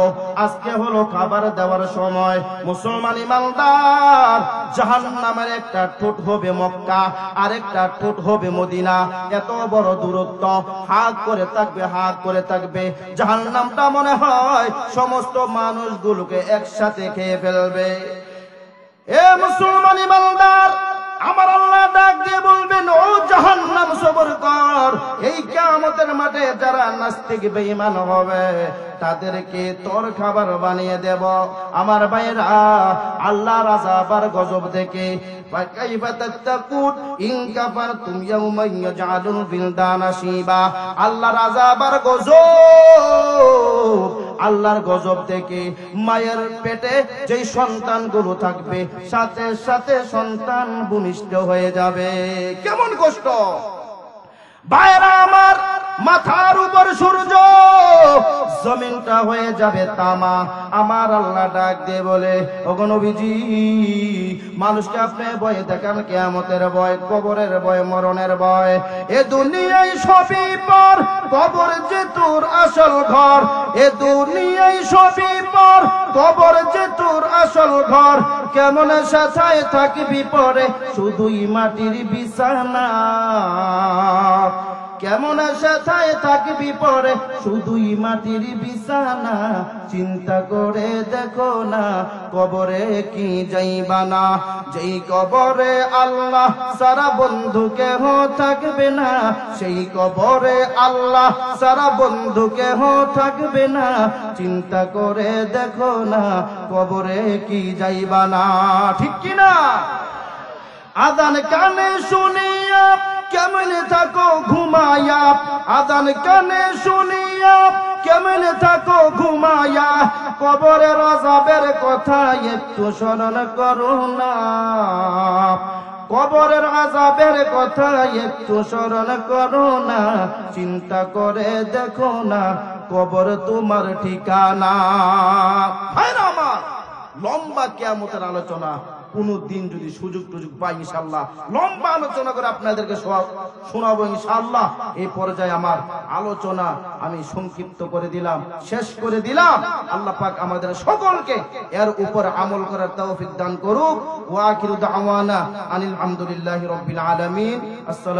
আজকে হলো খাবার দেওয়ার সময়। মুসলমান ইমানদার, জাহান্নামের একটা ঠোঁট হবে মক্কা, আর একটা ঠোঁট হবে মদিনা। এত বড় দূরত্ব, হাত করে থাকবে, হাত করে থাকবে। জাহান্নামটা মনে হয় সমস্ত মানুষগুলোকে একসাথে খেয়ে ফেলবে। এ মুসলমান ইমানদার, আমার আল্লাহ ডাক দিয়ে বলবেন, ও জাহান্নাম সবর কর। এই কিয়ামতের মাঠে যারা নাস্তিক বেঈমান হবে তাদেরকে তোর খাবার বানিয়ে দেব। আমার ভাইরা, আল্লাহর আযাব আর গজব দেখে ফাকাইফা তাত্তাকুন ইন কাফারতুম ইয়াওমান ইয়াজআলুল বিলদানা শিবা। আল্লাহর আযাব আর গজব, আল্লাহর গজব থেকে মায়ের পেটে যেই সন্তানগুলো থাকবে সাথে সাথে সন্তান ভূমিষ্ঠ হয়ে যাবে। কেমন কষ্ট ভাইরা আমার! মাথার উপর সূর্য, জমিনটা হয়ে যাবে তামা। আমার আল্লাহ ডাক দিয়ে বলে, ওগো নবীজি, মানুষকে আপনি ভয় দেখান কিয়ামতের ভয়, কবরের ভয়, মরণের ভয়। এ দুনিয়ায় সবই পর, কবর যে তোর আসল ঘর। এ দুনিয়ায় সবই পর, কবর যে তোর আসল ঘর। কেমন সাথায় থাকবি পরে, শুধুই মাটির বিছানা। কেমন সাথায় থাকবি পরে, শুধুই মাটির বিছানা। চিন্তা করে দেখো না, কবরে কি যাইবা না। যেই কবরে আল্লাহ সারা বন্ধু কেহ থাকবে না, সেই কবরে আল্লাহ সারা বন্ধু কেহ থাকবে না। চিন্তা করে দেখো না, কবরে কি যাইবা না। ঠিক কিনা? আযান কানে শুনিয়া কেমনে থাকো ঘুমায়া, আযান কানে শুনিয়া কেমনে থাকো ঘুমায়া। কবরের আযাবের কথা একটু স্মরণ করো না, কবরের আযাবের কথা একটু স্মরণ করো না। চিন্তা করে দেখো না, কবর তোমার ঠিকানা। ভাইরা আমার, লম্বা কিয়ামতের আলোচনা কোন দিন যদি সুযোগ পাই ইনশাআল্লাহ লম্বা আলোচনা করে আপনাদেরকে শোনাবো ইনশাআল্লাহ। এই পর্যায়ে আমার আলোচনা আমি সংক্ষিপ্ত করে দিলাম, শেষ করে দিলাম। আল্লাহ পাক আমাদের সকলকে এর উপর আমল করার তৌফিক দান করুক। ওয়া আখিরু দাওয়ানা আনিল হামদুলিল্লাহি রাব্বিল আলামিন। আসসালামু